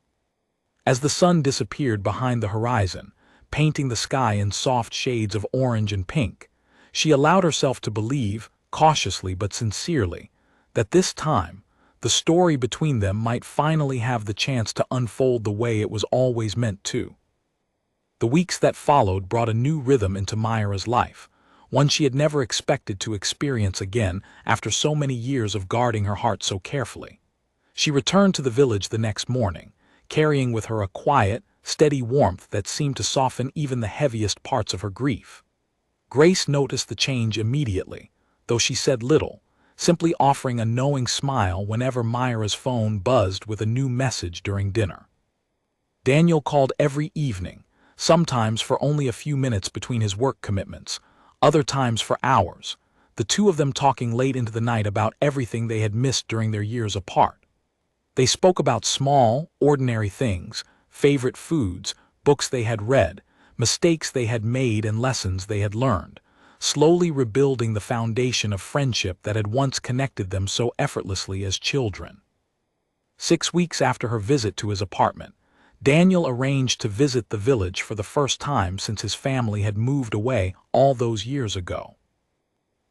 As the sun disappeared behind the horizon, painting the sky in soft shades of orange and pink, she allowed herself to believe, cautiously but sincerely, that this time, the story between them might finally have the chance to unfold the way it was always meant to. The weeks that followed brought a new rhythm into Myra's life, one she had never expected to experience again after so many years of guarding her heart so carefully. She returned to the village the next morning, carrying with her a quiet, steady warmth that seemed to soften even the heaviest parts of her grief. Grace noticed the change immediately, though she said little, simply offering a knowing smile whenever Myra's phone buzzed with a new message during dinner. Daniel called every evening, sometimes for only a few minutes between his work commitments, other times for hours, the two of them talking late into the night about everything they had missed during their years apart. They spoke about small, ordinary things, favorite foods, books they had read, mistakes they had made and lessons they had learned, slowly rebuilding the foundation of friendship that had once connected them so effortlessly as children. 6 weeks after her visit to his apartment, Daniel arranged to visit the village for the first time since his family had moved away all those years ago.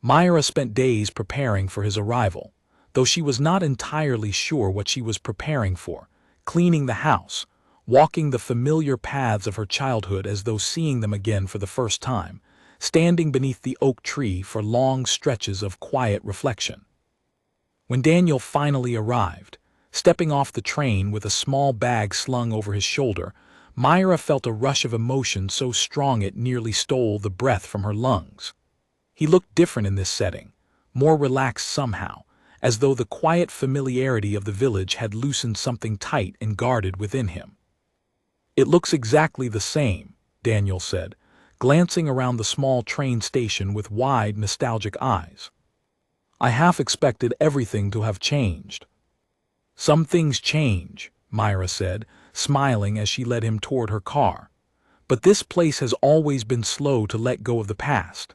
Myra spent days preparing for his arrival, though she was not entirely sure what she was preparing for, cleaning the house, walking the familiar paths of her childhood as though seeing them again for the first time, standing beneath the oak tree for long stretches of quiet reflection. When Daniel finally arrived, stepping off the train with a small bag slung over his shoulder, Myra felt a rush of emotion so strong it nearly stole the breath from her lungs. He looked different in this setting, more relaxed somehow, as though the quiet familiarity of the village had loosened something tight and guarded within him. "It looks exactly the same," Daniel said, glancing around the small train station with wide, nostalgic eyes. "I half expected everything to have changed." "Some things change," Myra said, smiling as she led him toward her car. "But this place has always been slow to let go of the past."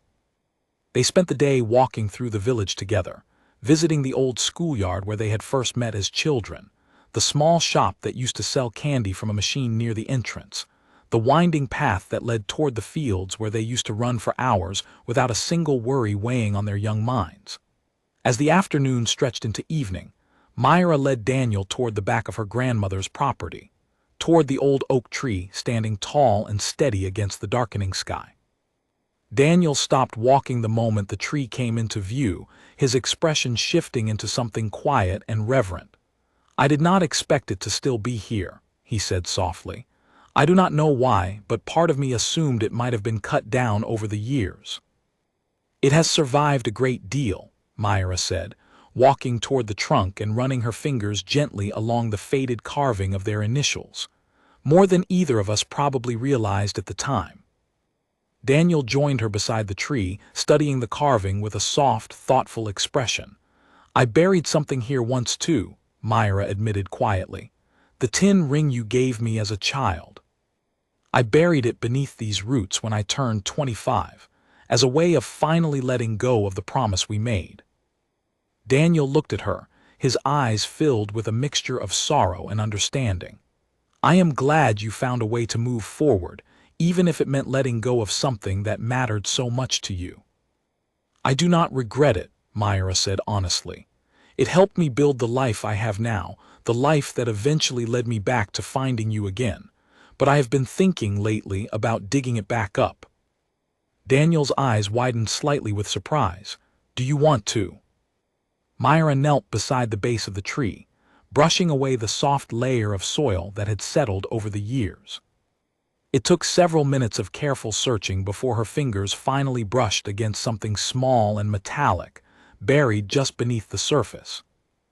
They spent the day walking through the village together, visiting the old schoolyard where they had first met as children, the small shop that used to sell candy from a machine near the entrance, the winding path that led toward the fields where they used to run for hours without a single worry weighing on their young minds. As the afternoon stretched into evening, Myra led Daniel toward the back of her grandmother's property, toward the old oak tree standing tall and steady against the darkening sky. Daniel stopped walking the moment the tree came into view, his expression shifting into something quiet and reverent. "I did not expect it to still be here," he said softly. "I do not know why, but part of me assumed it might have been cut down over the years." "It has survived a great deal," Myra said, walking toward the trunk and running her fingers gently along the faded carving of their initials. "More than either of us probably realized at the time." Daniel joined her beside the tree, studying the carving with a soft, thoughtful expression. "I buried something here once too," Myra admitted quietly. "The tin ring you gave me as a child. I buried it beneath these roots when I turned 25, as a way of finally letting go of the promise we made." Daniel looked at her, his eyes filled with a mixture of sorrow and understanding. "I am glad you found a way to move forward, even if it meant letting go of something that mattered so much to you." "I do not regret it," Myra said honestly. "It helped me build the life I have now, the life that eventually led me back to finding you again. But I have been thinking lately about digging it back up." Daniel's eyes widened slightly with surprise. "Do you want to?" Myra knelt beside the base of the tree, brushing away the soft layer of soil that had settled over the years. It took several minutes of careful searching before her fingers finally brushed against something small and metallic, buried just beneath the surface.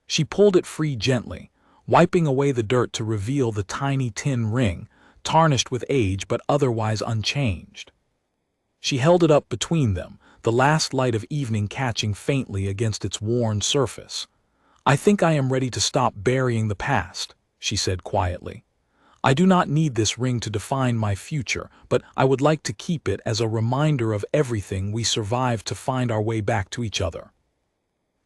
She pulled it free gently, wiping away the dirt to reveal the tiny tin ring, tarnished with age but otherwise unchanged. She held it up between them, the last light of evening catching faintly against its worn surface. "I think I am ready to stop burying the past," she said quietly. "I do not need this ring to define my future, but I would like to keep it as a reminder of everything we survived to find our way back to each other."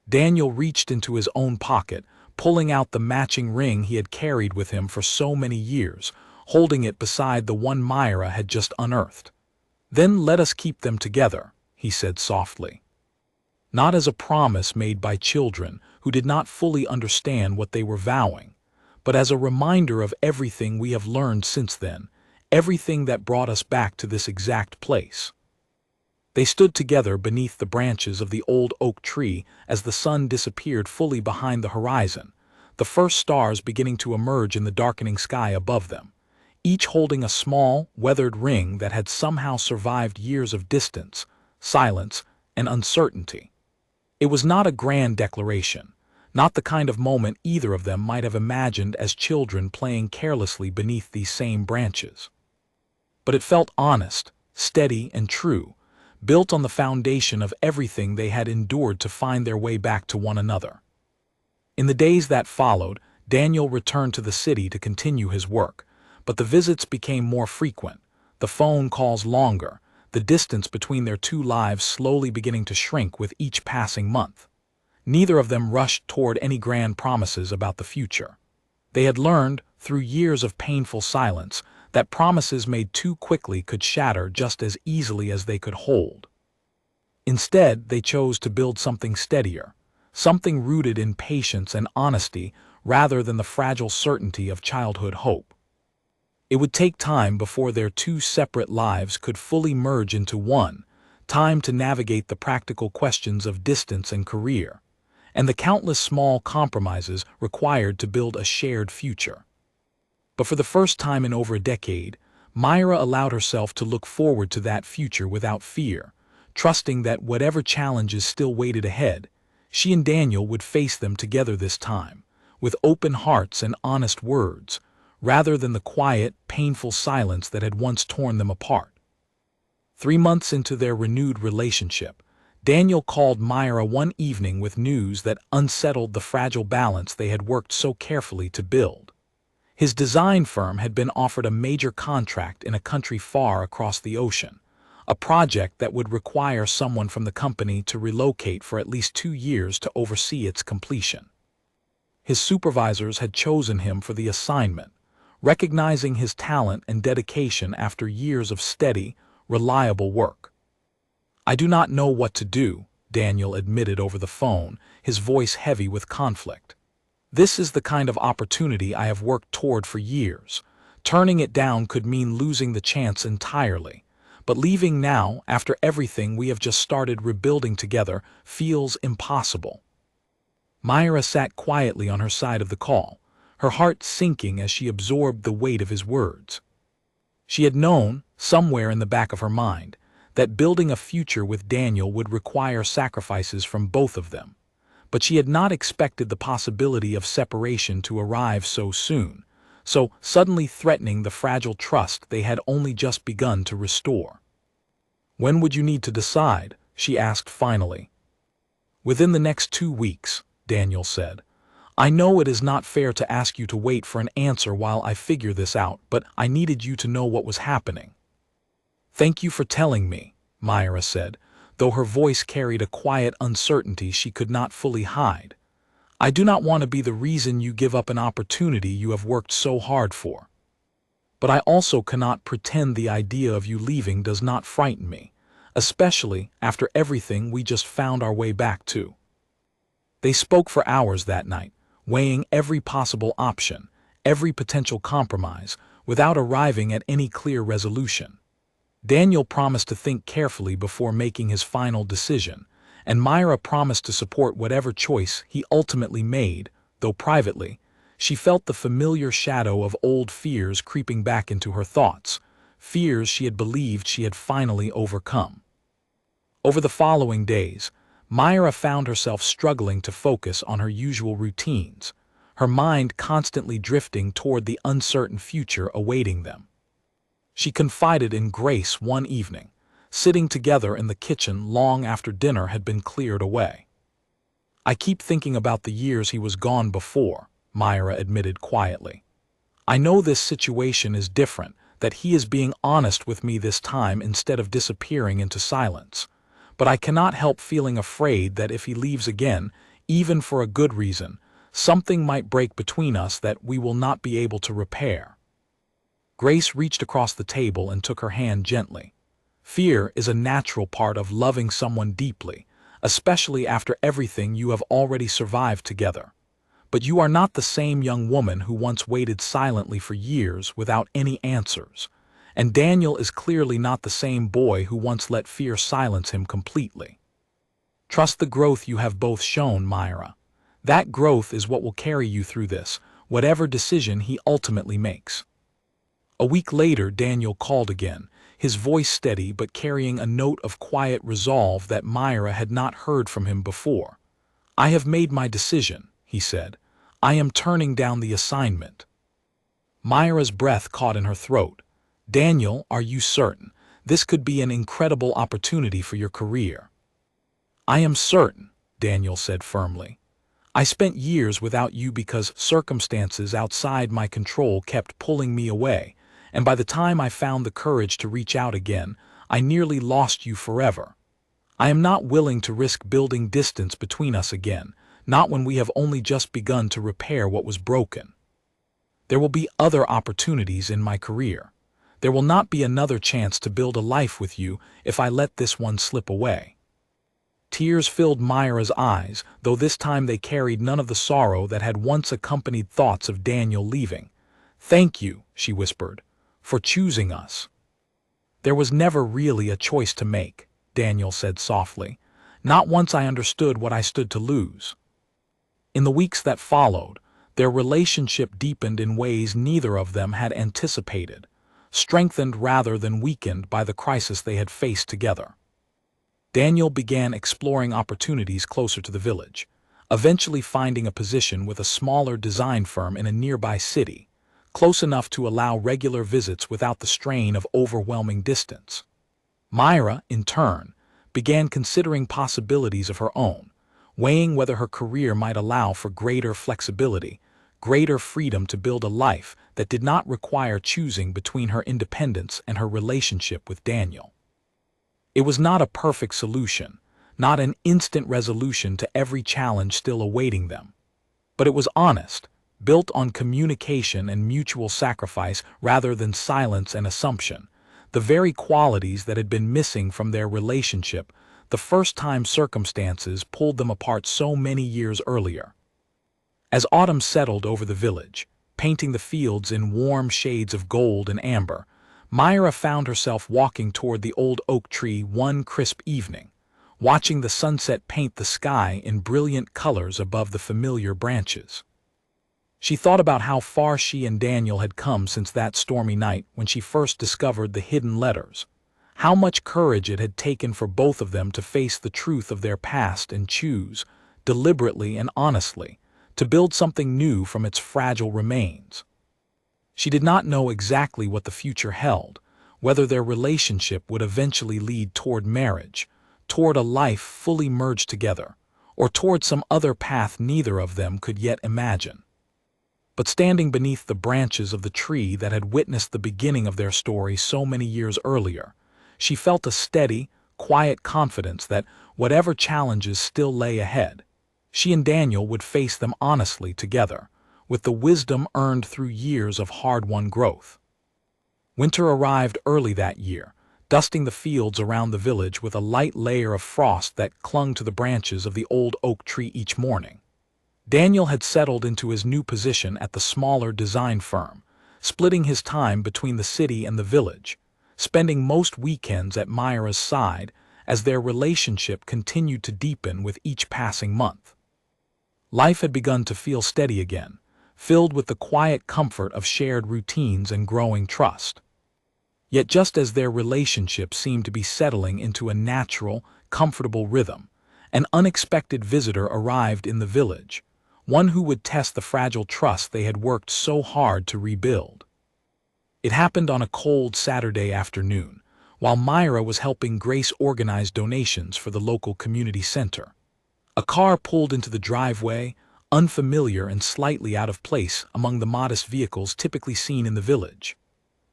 Daniel reached into his own pocket, pulling out the matching ring he had carried with him for so many years, holding it beside the one Myra had just unearthed. "Then let us keep them together," he said softly. Not as a promise made by children who did not fully understand what they were vowing, but as a reminder of everything we have learned since then, everything that brought us back to this exact place. They stood together beneath the branches of the old oak tree as the sun disappeared fully behind the horizon, the first stars beginning to emerge in the darkening sky above them, each holding a small, weathered ring that had somehow survived years of distance, silence, and uncertainty. It was not a grand declaration, not the kind of moment either of them might have imagined as children playing carelessly beneath these same branches. But it felt honest, steady, and true, built on the foundation of everything they had endured to find their way back to one another. In the days that followed, Daniel returned to the city to continue his work, but the visits became more frequent, the phone calls longer, the distance between their two lives slowly beginning to shrink with each passing month. Neither of them rushed toward any grand promises about the future. They had learned, through years of painful silence, that promises made too quickly could shatter just as easily as they could hold. Instead, they chose to build something steadier, something rooted in patience and honesty rather than the fragile certainty of childhood hope. It would take time before their two separate lives could fully merge into one, time to navigate the practical questions of distance and career, and the countless small compromises required to build a shared future. But for the first time in over a decade, Myra allowed herself to look forward to that future without fear, trusting that whatever challenges still waited ahead, she and Daniel would face them together this time, with open hearts and honest words, rather than the quiet, painful silence that had once torn them apart. 3 months into their renewed relationship, Daniel called Myra one evening with news that unsettled the fragile balance they had worked so carefully to build. His design firm had been offered a major contract in a country far across the ocean, a project that would require someone from the company to relocate for at least 2 years to oversee its completion. His supervisors had chosen him for the assignment, recognizing his talent and dedication after years of steady, reliable work. "I do not know what to do," Daniel admitted over the phone, his voice heavy with conflict. "This is the kind of opportunity I have worked toward for years. Turning it down could mean losing the chance entirely. But leaving now, after everything we have just started rebuilding together, feels impossible." Myra sat quietly on her side of the call, her heart sinking as she absorbed the weight of his words. She had known, somewhere in the back of her mind, that building a future with Daniel would require sacrifices from both of them. But she had not expected the possibility of separation to arrive so soon, so suddenly threatening the fragile trust they had only just begun to restore. "When would you need to decide?" she asked finally. "Within the next 2 weeks," Daniel said. "I know it is not fair to ask you to wait for an answer while I figure this out, but I needed you to know what was happening." "Thank you for telling me," Myra said, though her voice carried a quiet uncertainty she could not fully hide. "I do not want to be the reason you give up an opportunity you have worked so hard for. But I also cannot pretend the idea of you leaving does not frighten me, especially after everything we just found our way back to." They spoke for hours that night, weighing every possible option, every potential compromise, without arriving at any clear resolution. Daniel promised to think carefully before making his final decision, and Myra promised to support whatever choice he ultimately made, though privately, she felt the familiar shadow of old fears creeping back into her thoughts, fears she had believed she had finally overcome. Over the following days, Myra found herself struggling to focus on her usual routines, her mind constantly drifting toward the uncertain future awaiting them. She confided in Grace one evening, sitting together in the kitchen long after dinner had been cleared away. "I keep thinking about the years he was gone before," Myra admitted quietly. "I know this situation is different, that he is being honest with me this time instead of disappearing into silence. But I cannot help feeling afraid that if he leaves again, even for a good reason, something might break between us that we will not be able to repair." Grace reached across the table and took her hand gently. "Fear is a natural part of loving someone deeply, especially after everything you have already survived together. But you are not the same young woman who once waited silently for years without any answers. And Daniel is clearly not the same boy who once let fear silence him completely. Trust the growth you have both shown, Myra. That growth is what will carry you through this, whatever decision he ultimately makes." A week later, Daniel called again, his voice steady but carrying a note of quiet resolve that Myra had not heard from him before. "I have made my decision," he said. "I am turning down the assignment." Myra's breath caught in her throat. "Daniel, are you certain? This could be an incredible opportunity for your career." "I am certain," Daniel said firmly. "I spent years without you because circumstances outside my control kept pulling me away, and by the time I found the courage to reach out again, I nearly lost you forever. I am not willing to risk building distance between us again, not when we have only just begun to repair what was broken. There will be other opportunities in my career. There will not be another chance to build a life with you if I let this one slip away." Tears filled Myra's eyes, though this time they carried none of the sorrow that had once accompanied thoughts of Daniel leaving. "Thank you," she whispered, "for choosing us." "There was never really a choice to make," Daniel said softly, "not once I understood what I stood to lose." In the weeks that followed, their relationship deepened in ways neither of them had anticipated, strengthened rather than weakened by the crisis they had faced together. Daniel began exploring opportunities closer to the village, eventually finding a position with a smaller design firm in a nearby city, close enough to allow regular visits without the strain of overwhelming distance. Myra, in turn, began considering possibilities of her own, weighing whether her career might allow for greater flexibility, greater freedom to build a life that did not require choosing between her independence and her relationship with Daniel. It was not a perfect solution, not an instant resolution to every challenge still awaiting them. But it was honest, built on communication and mutual sacrifice rather than silence and assumption, the very qualities that had been missing from their relationship the first time circumstances pulled them apart so many years earlier. As autumn settled over the village, painting the fields in warm shades of gold and amber, Myra found herself walking toward the old oak tree one crisp evening, watching the sunset paint the sky in brilliant colors above the familiar branches. She thought about how far she and Daniel had come since that stormy night when she first discovered the hidden letters, how much courage it had taken for both of them to face the truth of their past and choose, deliberately and honestly, to build something new from its fragile remains. She did not know exactly what the future held, whether their relationship would eventually lead toward marriage, toward a life fully merged together, or toward some other path neither of them could yet imagine. But standing beneath the branches of the tree that had witnessed the beginning of their story so many years earlier, she felt a steady, quiet confidence that, whatever challenges still lay ahead, she and Daniel would face them honestly together, with the wisdom earned through years of hard-won growth. Winter arrived early that year, dusting the fields around the village with a light layer of frost that clung to the branches of the old oak tree each morning. Daniel had settled into his new position at the smaller design firm, splitting his time between the city and the village, spending most weekends at Myra's side as their relationship continued to deepen with each passing month. Life had begun to feel steady again, filled with the quiet comfort of shared routines and growing trust. Yet just as their relationship seemed to be settling into a natural, comfortable rhythm, an unexpected visitor arrived in the village, one who would test the fragile trust they had worked so hard to rebuild. It happened on a cold Saturday afternoon, while Myra was helping Grace organize donations for the local community center. A car pulled into the driveway, unfamiliar and slightly out of place among the modest vehicles typically seen in the village.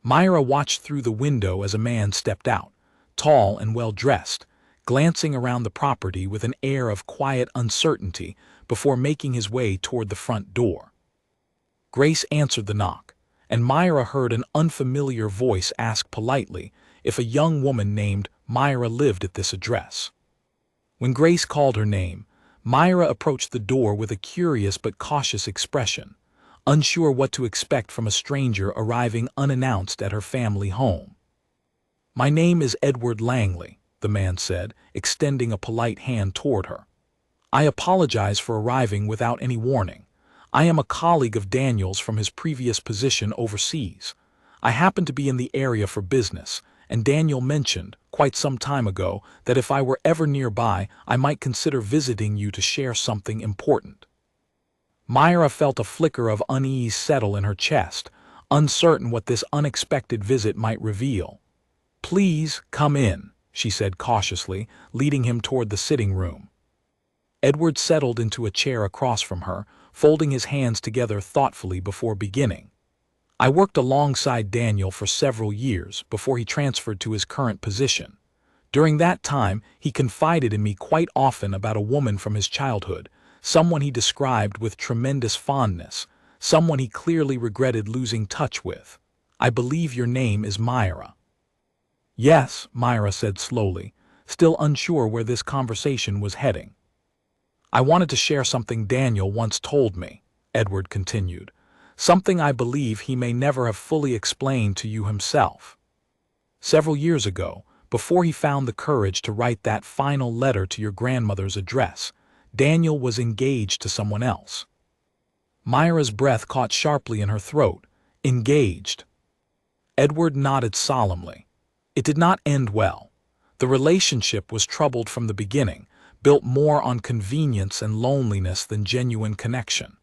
Myra watched through the window as a man stepped out, tall and well-dressed, glancing around the property with an air of quiet uncertainty before making his way toward the front door. Grace answered the knock, and Myra heard an unfamiliar voice ask politely if a young woman named Myra lived at this address. When Grace called her name, Myra approached the door with a curious but cautious expression, unsure what to expect from a stranger arriving unannounced at her family home. "My name is Edward Langley," the man said, extending a polite hand toward her. "I apologize for arriving without any warning. I am a colleague of Daniel's from his previous position overseas. I happen to be in the area for business, and Daniel mentioned, quite some time ago, that if I were ever nearby, I might consider visiting you to share something important." Myra felt a flicker of unease settle in her chest, uncertain what this unexpected visit might reveal. "Please, come in," she said cautiously, leading him toward the sitting room. Edward settled into a chair across from her, folding his hands together thoughtfully before beginning. "I worked alongside Daniel for several years before he transferred to his current position. During that time, he confided in me quite often about a woman from his childhood, someone he described with tremendous fondness, someone he clearly regretted losing touch with. I believe your name is Myra." "Yes," Myra said slowly, still unsure where this conversation was heading. "I wanted to share something Daniel once told me," Edward continued, "something I believe he may never have fully explained to you himself. Several years ago, before he found the courage to write that final letter to your grandmother's address, Daniel was engaged to someone else." Myra's breath caught sharply in her throat. Engaged. Edward nodded solemnly. It did not end well. The relationship was troubled from the beginning, built more on convenience and loneliness than genuine connection.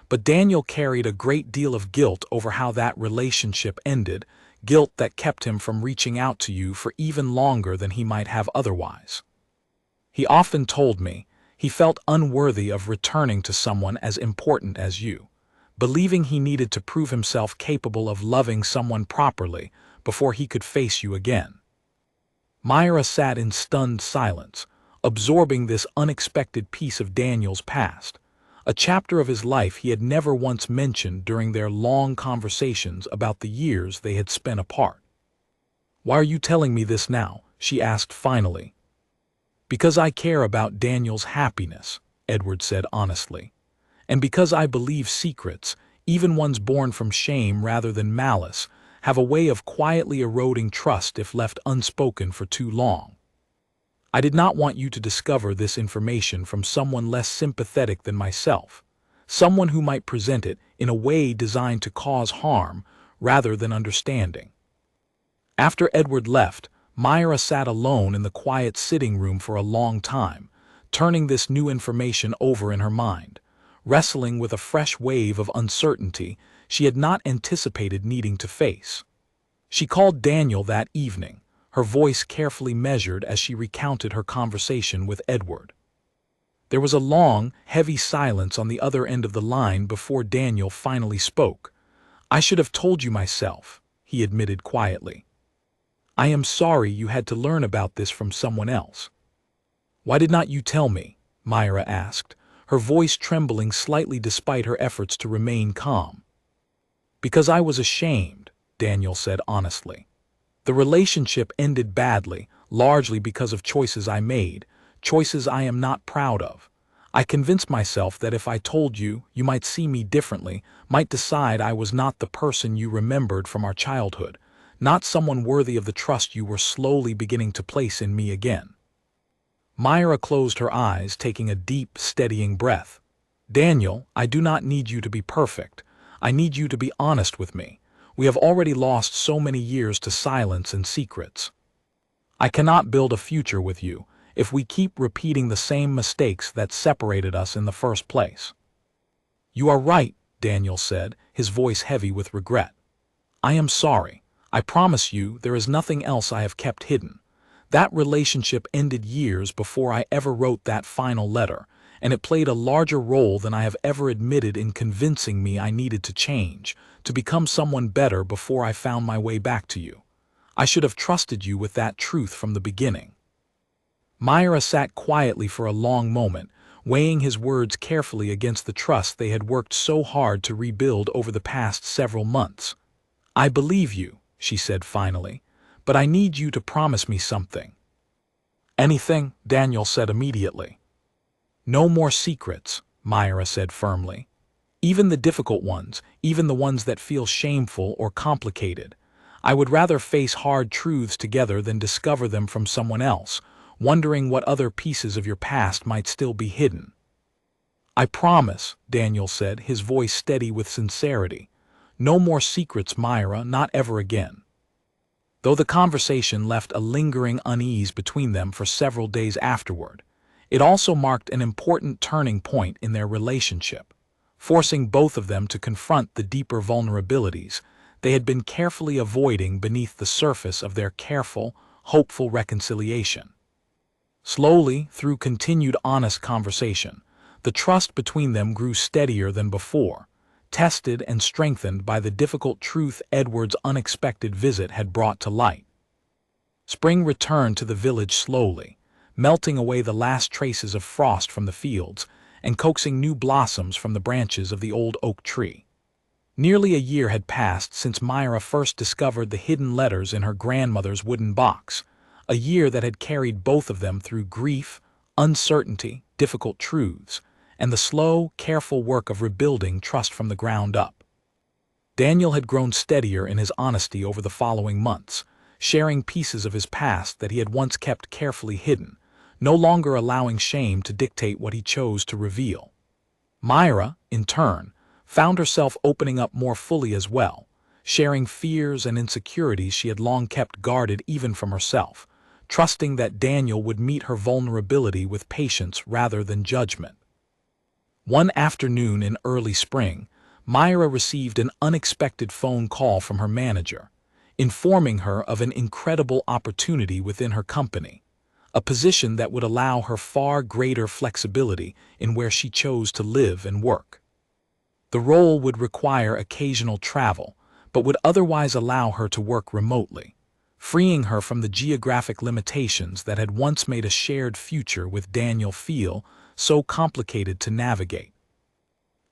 But Daniel carried a great deal of guilt over how that relationship ended, guilt that kept him from reaching out to you for even longer than he might have otherwise. He often told me he felt unworthy of returning to someone as important as you, believing he needed to prove himself capable of loving someone properly before he could face you again. Myra sat in stunned silence, absorbing this unexpected piece of Daniel's past, a chapter of his life he had never once mentioned during their long conversations about the years they had spent apart. "Why are you telling me this now?" she asked finally. "Because I care about Daniel's happiness," Edward said honestly. "And because I believe secrets, even ones born from shame rather than malice, have a way of quietly eroding trust if left unspoken for too long. I did not want you to discover this information from someone less sympathetic than myself, someone who might present it in a way designed to cause harm rather than understanding." After Edward left, Myra sat alone in the quiet sitting room for a long time, turning this new information over in her mind, wrestling with a fresh wave of uncertainty she had not anticipated needing to face. She called Daniel that evening, her voice carefully measured as she recounted her conversation with Edward. There was a long, heavy silence on the other end of the line before Daniel finally spoke. "I should have told you myself," he admitted quietly. "I am sorry you had to learn about this from someone else." "Why did not you tell me?" Myra asked, her voice trembling slightly despite her efforts to remain calm. "Because I was ashamed," Daniel said honestly. "The relationship ended badly, largely because of choices I made, choices I am not proud of. I convinced myself that if I told you, you might see me differently, might decide I was not the person you remembered from our childhood, not someone worthy of the trust you were slowly beginning to place in me again." Myra closed her eyes, taking a deep, steadying breath. "Daniel, I do not need you to be perfect. I need you to be honest with me. We have already lost so many years to silence and secrets. I cannot build a future with you if we keep repeating the same mistakes that separated us in the first place." "You are right," Daniel said, his voice heavy with regret. "I am sorry. I promise you there is nothing else I have kept hidden. That relationship ended years before I ever wrote that final letter, and it played a larger role than I have ever admitted in convincing me I needed to change, to become someone better before I found my way back to you. I should have trusted you with that truth from the beginning." Myra sat quietly for a long moment, weighing his words carefully against the trust they had worked so hard to rebuild over the past several months. "I believe you," she said finally, "but I need you to promise me something." "Anything," Daniel said immediately. "No more secrets," Myra said firmly. "Even the difficult ones, even the ones that feel shameful or complicated. I would rather face hard truths together than discover them from someone else, wondering what other pieces of your past might still be hidden." "I promise," Daniel said, his voice steady with sincerity. "No more secrets, Myra, not ever again." Though the conversation left a lingering unease between them for several days afterward, it also marked an important turning point in their relationship, forcing both of them to confront the deeper vulnerabilities they had been carefully avoiding beneath the surface of their careful, hopeful reconciliation. Slowly, through continued honest conversation, the trust between them grew steadier than before, tested and strengthened by the difficult truth Edward's unexpected visit had brought to light. Spring returned to the village slowly, melting away the last traces of frost from the fields and coaxing new blossoms from the branches of the old oak tree. Nearly a year had passed since Myra first discovered the hidden letters in her grandmother's wooden box, a year that had carried both of them through grief, uncertainty, difficult truths, and the slow, careful work of rebuilding trust from the ground up. Daniel had grown steadier in his honesty over the following months, sharing pieces of his past that he had once kept carefully hidden, no longer allowing shame to dictate what he chose to reveal. Myra, in turn, found herself opening up more fully as well, sharing fears and insecurities she had long kept guarded even from herself, trusting that Daniel would meet her vulnerability with patience rather than judgment. One afternoon in early spring, Myra received an unexpected phone call from her manager, informing her of an incredible opportunity within her company, a position that would allow her far greater flexibility in where she chose to live and work. The role would require occasional travel, but would otherwise allow her to work remotely, freeing her from the geographic limitations that had once made a shared future with Daniel feel so complicated to navigate.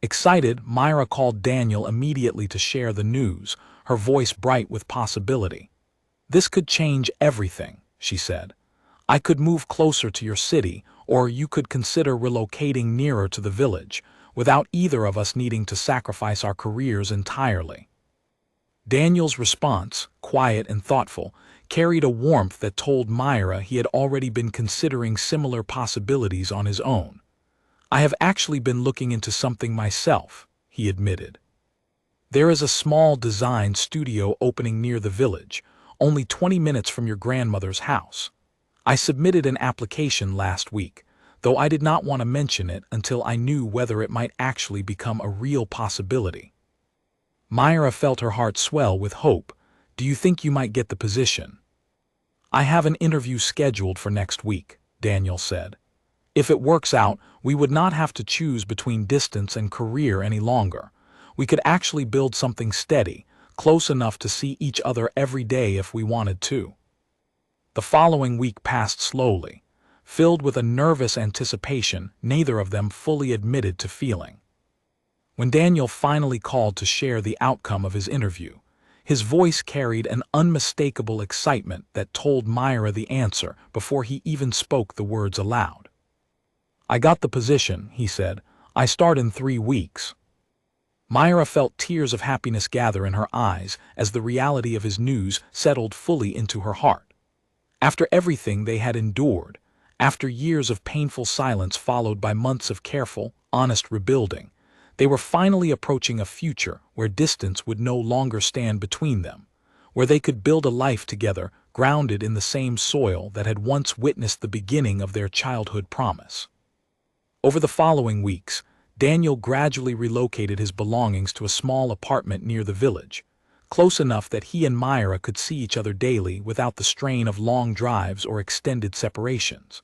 Excited, Myra called Daniel immediately to share the news, her voice bright with possibility. "This could change everything," she said. "I could move closer to your city, or you could consider relocating nearer to the village, without either of us needing to sacrifice our careers entirely." Daniel's response, quiet and thoughtful, carried a warmth that told Myra he had already been considering similar possibilities on his own. "I have actually been looking into something myself," he admitted. "There is a small design studio opening near the village, only 20 minutes from your grandmother's house. I submitted an application last week, though I did not want to mention it until I knew whether it might actually become a real possibility." Myra felt her heart swell with hope. "Do you think you might get the position?" "I have an interview scheduled for next week," Daniel said. "If it works out, we would not have to choose between distance and career any longer. We could actually build something steady, close enough to see each other every day if we wanted to." The following week passed slowly. Filled with a nervous anticipation neither of them fully admitted to feeling. When Daniel finally called to share the outcome of his interview, his voice carried an unmistakable excitement that told Myra the answer before he even spoke the words aloud. "I got the position," he said. "I start in 3 weeks." Myra felt tears of happiness gather in her eyes as the reality of his news settled fully into her heart. After everything they had endured, after years of painful silence followed by months of careful, honest rebuilding, they were finally approaching a future where distance would no longer stand between them, where they could build a life together grounded in the same soil that had once witnessed the beginning of their childhood promise. Over the following weeks, Daniel gradually relocated his belongings to a small apartment near the village, close enough that he and Myra could see each other daily without the strain of long drives or extended separations.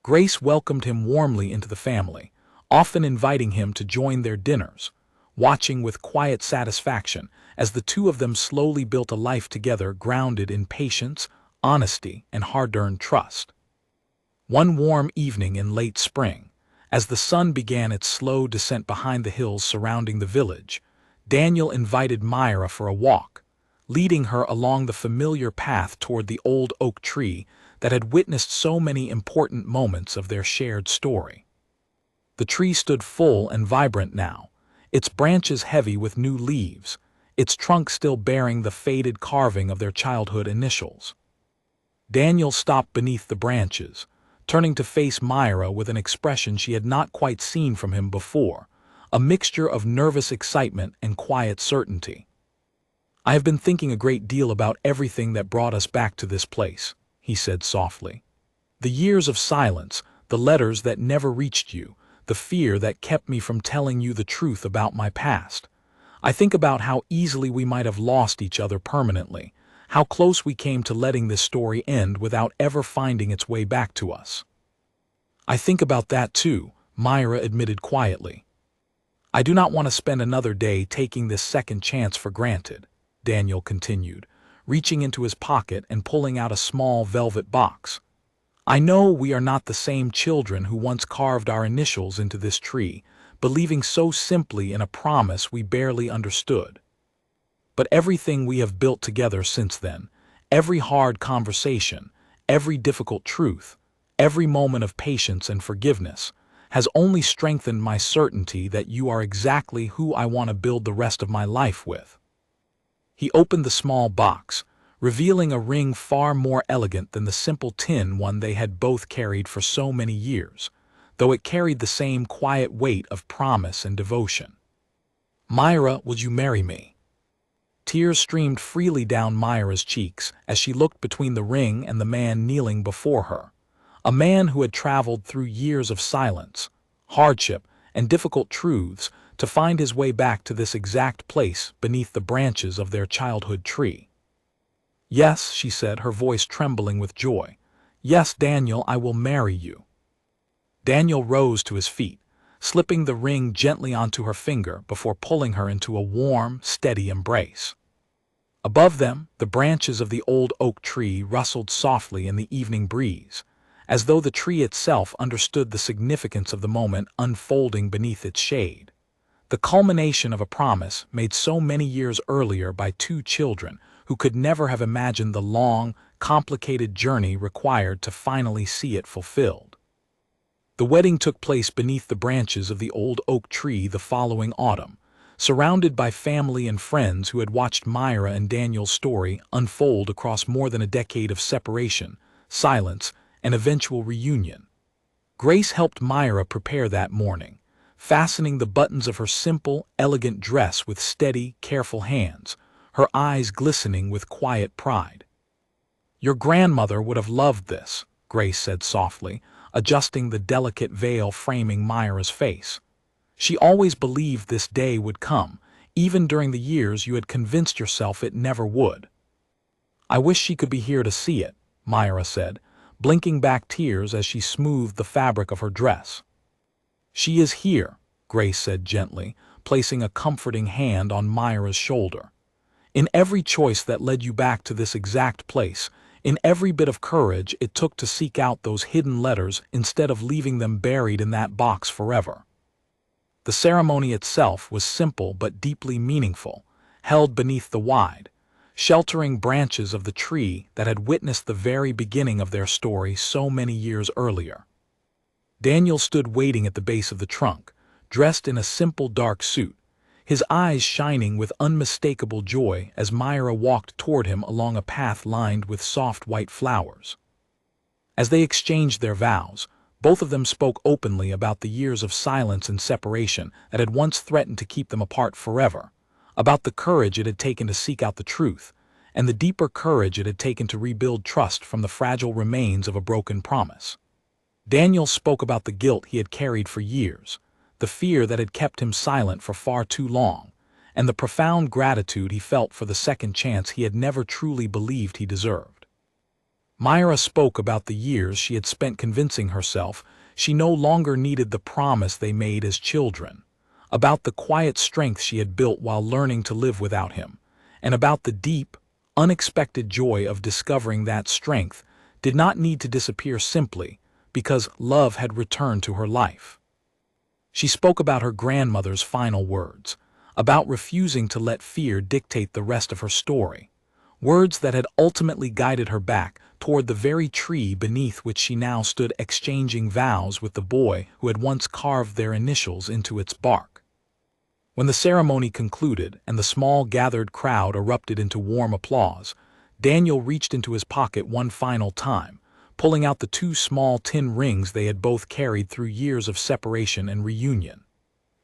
Grace welcomed him warmly into the family, often inviting him to join their dinners, watching with quiet satisfaction as the two of them slowly built a life together grounded in patience, honesty, and hard-earned trust. One warm evening in late spring, as the sun began its slow descent behind the hills surrounding the village, Daniel invited Myra for a walk, leading her along the familiar path toward the old oak tree that had witnessed so many important moments of their shared story. The tree stood full and vibrant now, its branches heavy with new leaves, its trunk still bearing the faded carving of their childhood initials. Daniel stopped beneath the branches, turning to face Myra with an expression she had not quite seen from him before, a mixture of nervous excitement and quiet certainty. "I have been thinking a great deal about everything that brought us back to this place," he said softly. "The years of silence, the letters that never reached you, the fear that kept me from telling you the truth about my past. I think about how easily we might have lost each other permanently, how close we came to letting this story end without ever finding its way back to us." "I think about that too," Myra admitted quietly. "I do not want to spend another day taking this second chance for granted," Daniel continued, reaching into his pocket and pulling out a small velvet box. "I know we are not the same children who once carved our initials into this tree, believing so simply in a promise we barely understood. But everything we have built together since then, every hard conversation, every difficult truth, every moment of patience and forgiveness, has only strengthened my certainty that you are exactly who I want to build the rest of my life with." He opened the small box, revealing a ring far more elegant than the simple tin one they had both carried for so many years, though it carried the same quiet weight of promise and devotion. "Myra, would you marry me?" Tears streamed freely down Myra's cheeks as she looked between the ring and the man kneeling before her, a man who had traveled through years of silence, hardship, and difficult truths to find his way back to this exact place beneath the branches of their childhood tree. "Yes," she said, her voice trembling with joy. "Yes, Daniel, I will marry you." Daniel rose to his feet, slipping the ring gently onto her finger before pulling her into a warm, steady embrace. Above them, the branches of the old oak tree rustled softly in the evening breeze, as though the tree itself understood the significance of the moment unfolding beneath its shade. the culmination of a promise made so many years earlier by two children who could never have imagined the long, complicated journey required to finally see it fulfilled. The wedding took place beneath the branches of the old oak tree the following autumn, surrounded by family and friends who had watched Myra and Daniel's story unfold across more than a decade of separation, silence, and eventual reunion. Grace helped Myra prepare that morning, fastening the buttons of her simple, elegant dress with steady, careful hands, her eyes glistening with quiet pride. "Your grandmother would have loved this," Grace said softly, adjusting the delicate veil framing Myra's face. "She always believed this day would come, even during the years you had convinced yourself it never would." "I wish she could be here to see it," Myra said, blinking back tears as she smoothed the fabric of her dress. "She is here," Grace said gently, placing a comforting hand on Myra's shoulder. "In every choice that led you back to this exact place, in every bit of courage it took to seek out those hidden letters instead of leaving them buried in that box forever." The ceremony itself was simple but deeply meaningful, held beneath the wide, sheltering branches of the tree that had witnessed the very beginning of their story so many years earlier. Daniel stood waiting at the base of the trunk, dressed in a simple dark suit, his eyes shining with unmistakable joy as Myra walked toward him along a path lined with soft white flowers. As they exchanged their vows, both of them spoke openly about the years of silence and separation that had once threatened to keep them apart forever, about the courage it had taken to seek out the truth, and the deeper courage it had taken to rebuild trust from the fragile remains of a broken promise. Daniel spoke about the guilt he had carried for years, the fear that had kept him silent for far too long, and the profound gratitude he felt for the second chance he had never truly believed he deserved. Myra spoke about the years she had spent convincing herself she no longer needed the promise they made as children, about the quiet strength she had built while learning to live without him, and about the deep, unexpected joy of discovering that strength did not need to disappear simply because love had returned to her life. She spoke about her grandmother's final words, about refusing to let fear dictate the rest of her story, words that had ultimately guided her back toward the very tree beneath which she now stood exchanging vows with the boy who had once carved their initials into its bark. When the ceremony concluded and the small gathered crowd erupted into warm applause, Daniel reached into his pocket one final time, pulling out the two small tin rings they had both carried through years of separation and reunion.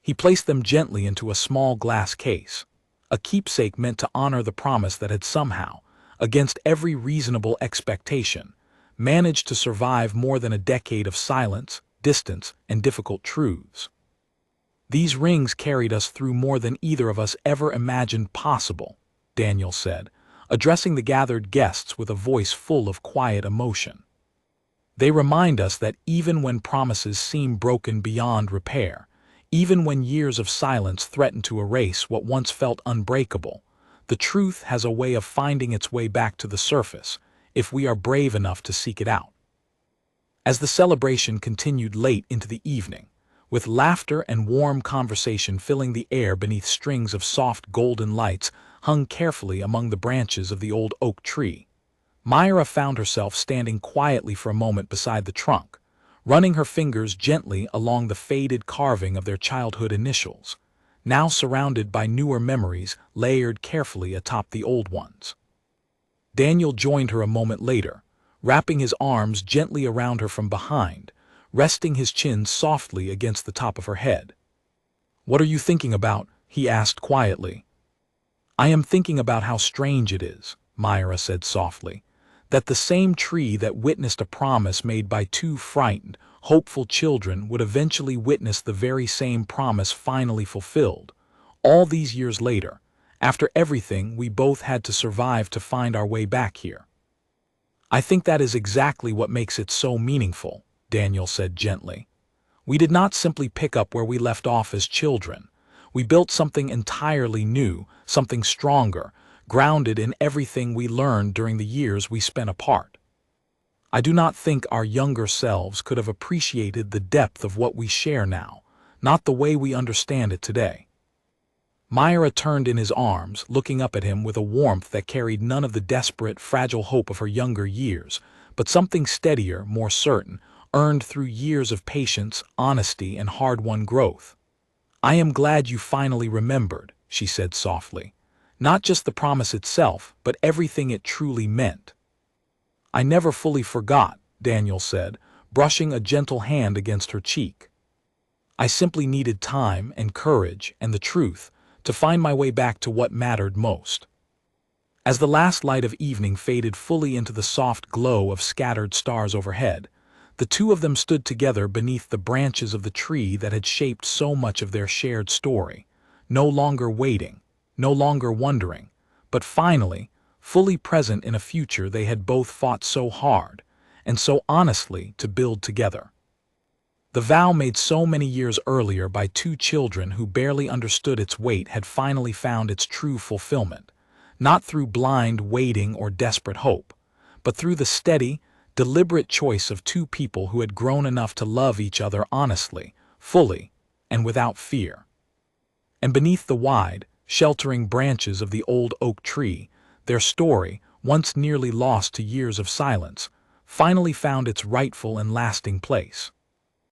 He placed them gently into a small glass case, a keepsake meant to honor the promise that had somehow, against every reasonable expectation, managed to survive more than a decade of silence, distance, and difficult truths. "These rings carried us through more than either of us ever imagined possible," Daniel said, addressing the gathered guests with a voice full of quiet emotion. "They remind us that even when promises seem broken beyond repair, even when years of silence threaten to erase what once felt unbreakable, the truth has a way of finding its way back to the surface if we are brave enough to seek it out." As the celebration continued late into the evening, with laughter and warm conversation filling the air beneath strings of soft golden lights hung carefully among the branches of the old oak tree, Myra found herself standing quietly for a moment beside the trunk, running her fingers gently along the faded carving of their childhood initials, now surrounded by newer memories layered carefully atop the old ones. Daniel joined her a moment later, wrapping his arms gently around her from behind, resting his chin softly against the top of her head. "What are you thinking about?" he asked quietly. "I am thinking about how strange it is," Myra said softly, "that the same tree that witnessed a promise made by two frightened, hopeful children would eventually witness the very same promise finally fulfilled, all these years later, after everything we both had to survive to find our way back here. I think that is exactly what makes it so meaningful," Daniel said gently. "We did not simply pick up where we left off as children. We built something entirely new, something stronger, grounded in everything we learned during the years we spent apart. I do not think our younger selves could have appreciated the depth of what we share now, not the way we understand it today." Myra turned in his arms, looking up at him with a warmth that carried none of the desperate, fragile hope of her younger years, but something steadier, more certain, earned through years of patience, honesty, and hard-won growth. "I am glad you finally remembered," she said softly. "Not just the promise itself, but everything it truly meant." "I never fully forgot," Daniel said, brushing a gentle hand against her cheek. "I simply needed time and courage and the truth to find my way back to what mattered most." As the last light of evening faded fully into the soft glow of scattered stars overhead, the two of them stood together beneath the branches of the tree that had shaped so much of their shared story, no longer waiting, no longer wondering, but finally, fully present in a future they had both fought so hard and so honestly to build together. The vow made so many years earlier by two children who barely understood its weight had finally found its true fulfillment, not through blind waiting or desperate hope, but through the steady, deliberate choice of two people who had grown enough to love each other honestly, fully, and without fear. And beneath the wide, sheltering branches of the old oak tree, their story, once nearly lost to years of silence, finally found its rightful and lasting place.